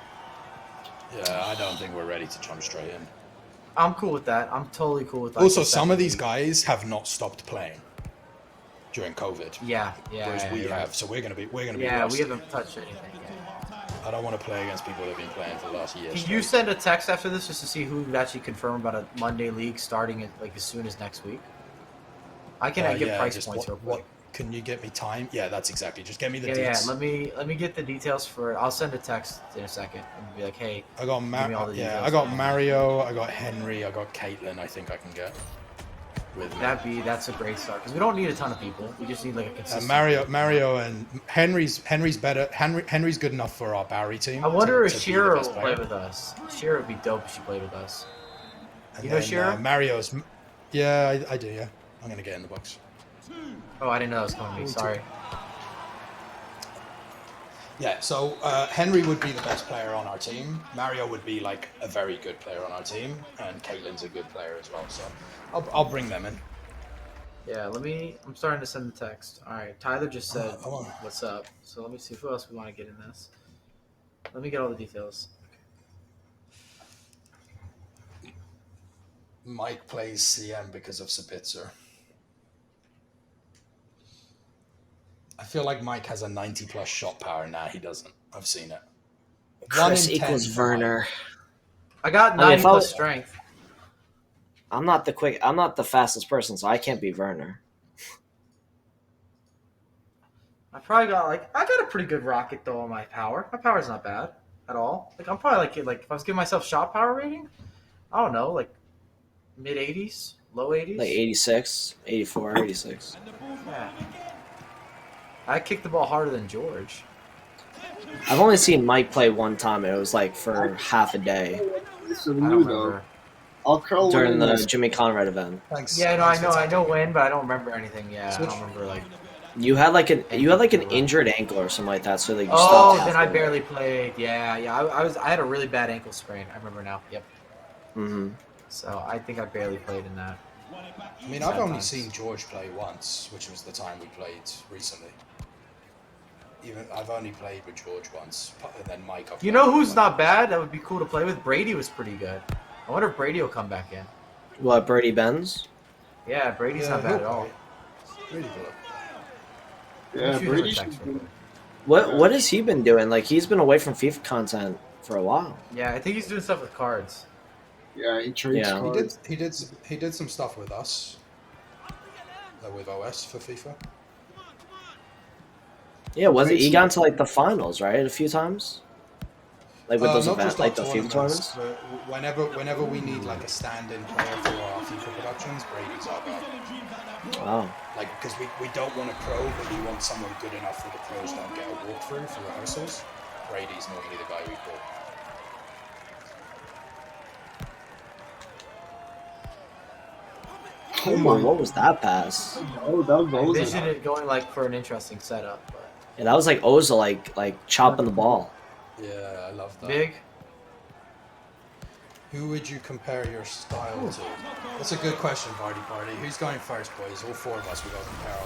Yeah, I don't think we're ready to jump straight in. I'm cool with that. I'm totally cool with that. Also, some of these guys have not stopped playing during COVID. Yeah, Whereas we yeah. have, so we're gonna be Yeah, rusty. we haven't touched anything yet. I don't want to play against people that have been playing for the last year. Can you send a text after this just to see who would actually confirm about a Monday league starting like as soon as next week? I can get price points real quick. Can you get me time? Yeah, that's exactly. Just get me the Yeah, deets. let me get the details for. I'll send a text in a second and be like, hey. I got details. I got Mario, I got Henry, I got Caitlin. I think I can get with me. That's a great start because we don't need a ton of people. We just need like a consistent. Mario and Henry's better. Henry's good enough for our Bowery team. I wonder if to be the Shira best will player. play with us. Shira would be dope if she played with us. And You know then, Shira? Mario's. Yeah, I do. Yeah, I'm gonna get in the box. Oh, I didn't know that was coming to me. Sorry. Yeah, so Henry would be the best player on our team. Mario would be like a very good player on our team, and Caitlin's a good player as well. So I'll bring them in. Yeah, I'm starting to send the text. All right, Tyler just said, Oh. what's up? So let me see who else we want to get in this. Let me get all the details. Mike plays CM because of Sabitzer. I feel like Mike has a 90+ shot power. Nah, he doesn't. I've seen it. Chris equals Werner. I got 90 plus strength. I'm not the fastest person, so I can't be Werner. I got a pretty good rocket though on my power. My power's not bad at all. Like I'm probably like if I was giving myself shot power rating, I don't know, like mid 80s, low 80s. Like 86, 84, 86. Yeah. I kicked the ball harder than George. I've only seen Mike play one time, and it was like for half a day I don't remember. I'll curl during the Jimmy Conrad event. Thanks. Yeah, no, I know when, but I don't remember anything. Yeah, I don't remember like. You had like an injured ankle or something like that, so that you Oh, stopped. then I barely played. Yeah. I had a really bad ankle sprain. I remember now. Yep. Mm-hmm. So I think I barely played in that. I mean, I've only seen George play once, which was the time we played recently. I've only played with George once, and then Mike. You know who's not bad? That would be cool to play with. Brady was pretty good. I wonder if Brady will come back in. What, Brady Benz? Yeah, Brady's not bad at all. Really good. Yeah, Shoot him a Brady text real quick. What has he been doing? Like he's been away from FIFA content for a while. Yeah, I think he's doing stuff with cards. Yeah, he trades Yeah. cards. He did some stuff with us, with OS for FIFA. Yeah, he got into like the finals, right? A few times. Like with those Not events, just like the our FIFA tournaments. but whenever we need like a stand-in player for our FIFA productions, Brady's our guy. Wow. Like because we don't want a pro, but we want someone good enough that the pros don't get a walkthrough for rehearsals. Brady's normally the guy we call. Oh my! What was that pass? Oh, that I was envision it going like for an interesting setup, but Yeah, that was like Ozil, like chopping the ball. Yeah, I love that. big. Who would you compare your style to? That's a good question, Party. Who's going first, boys? All four of us, we got to compare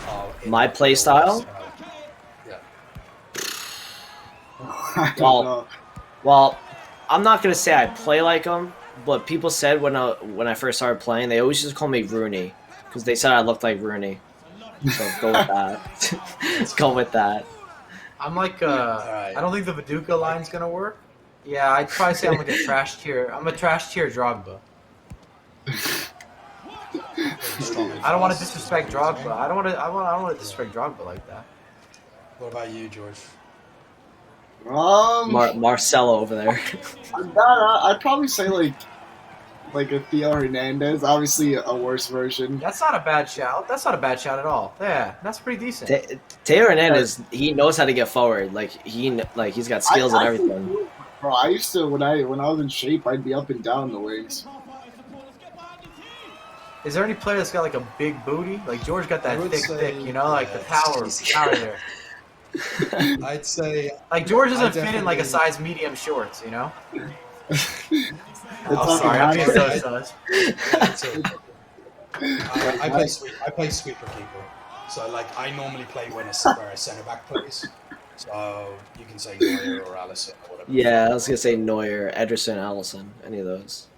our My play style? Yeah. I don't know. Well, I'm not gonna say I play like him, but people said when I first started playing, they always just call me Rooney because they said I looked like Rooney. So go with that. Let's go with that. I'm like, Alright. I don't think the Viduka line's gonna work. Yeah, I'd probably say I'm like a trash tier. I'm a trash tier Drogba. I don't want to disrespect Drogba. I don't want to disrespect Drogba like that. What about you, George? Marcelo over there. I'd probably say like a Theo Hernandez. Obviously, a worse version. That's not a bad shout. That's not a bad shout at all. Yeah, that's pretty decent. Taylor Hernandez, he knows how to get forward. He's got skills and everything. Bro, I used to when I was in shape, I'd be up and down the wings. Is there any player that's got like a big booty? Like George got I that would thick, say, you know, like the power there. I'd say Like George I doesn't fit in like a definitely- size medium shorts, you know? It's Oh, sorry, I'm being high- so sus. I play sweeper keeper. So like I normally play where a center back plays. So you can say Neuer or Allison or whatever. Yeah, I was gonna say Neuer, Ederson, Allison, any of those.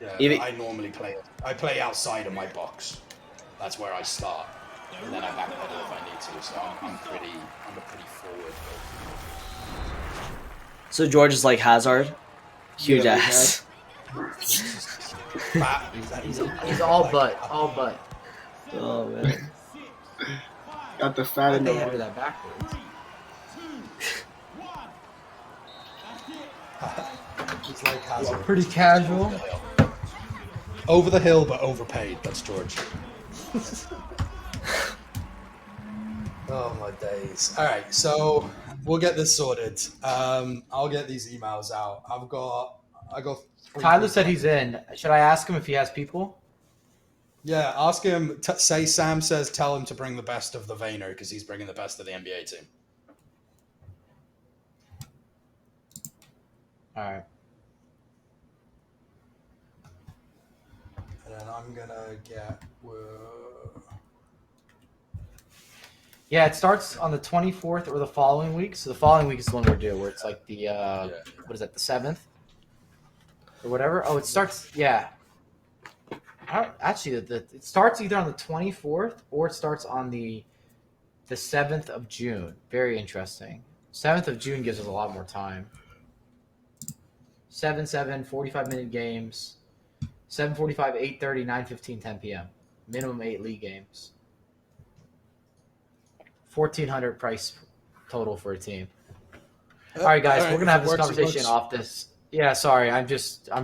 Yeah, Even- I normally play. I play outside of my box. That's where I start, and then I backpedal if I need to. So I'm a pretty forward. So George is like Hazard, huge Yeah, ass. Fat. He's all butt, all butt. Oh man. Got the I fat in think I the did that backwards. It's like Hazard. Pretty casual. Over the hill, but overpaid. That's George. Oh my days! All right, so we'll get this sorted. I'll get these emails out. I got. Tyler said he's in. Should I ask him if he has people? Yeah, ask him. Say Sam says tell him to bring the best of the Vayner because he's bringing the best of the NBA team. All right. And then I'm gonna get. Yeah, it starts on the 24th or the following week. So the following week is the one we're due, where it's like the what is that, the 7th or whatever. Oh, it starts. Yeah. Actually, it starts either on the 24th or it starts on the 7th of June. Very interesting. 7th of June gives us a lot more time. 45-minute games. 7:45, 8:30, 9:15, 10 p.m. Minimum 8 league games. 1,400 price total for a team. All right, guys, we're gonna have this conversation off this. Yeah, sorry, I'm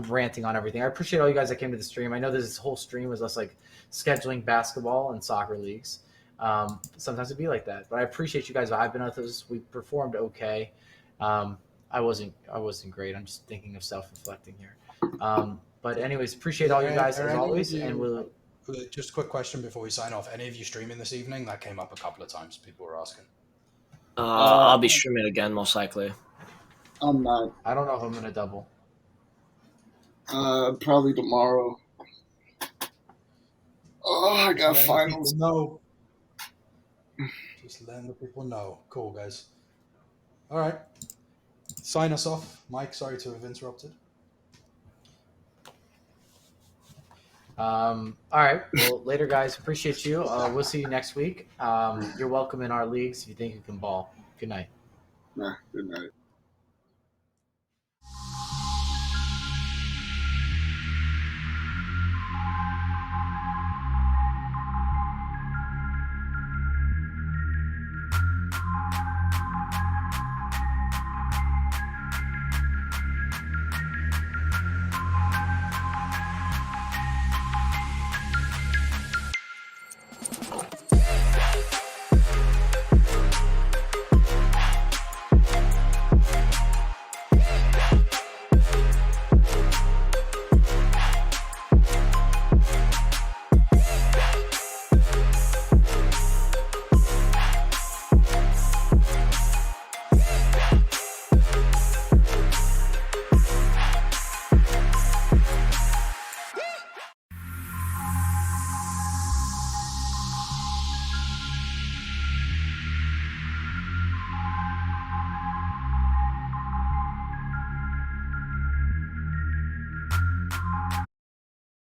ranting on everything. I appreciate all you guys that came to the stream. I know this whole stream was us like scheduling basketball and soccer leagues. Sometimes it'd be like that, but I appreciate you guys vibing with us. We performed okay. I wasn't great. I'm just thinking of self-reflecting here. But anyways, appreciate all you guys as always, and we'll. Just a quick question before we sign off. Any of you streaming this evening? That came up a couple of times. People were asking. I'll be streaming again, most likely. I'm not. I don't know if I'm gonna double. Probably tomorrow. Oh, I got Just finals. No. Just letting the people know. Cool, guys. All right. Sign us off. Mike, sorry to have interrupted. All right. Well, later, guys. Appreciate you. We'll see you next week. You're welcome in our leagues if you think you can ball. Good night. Nah, good night.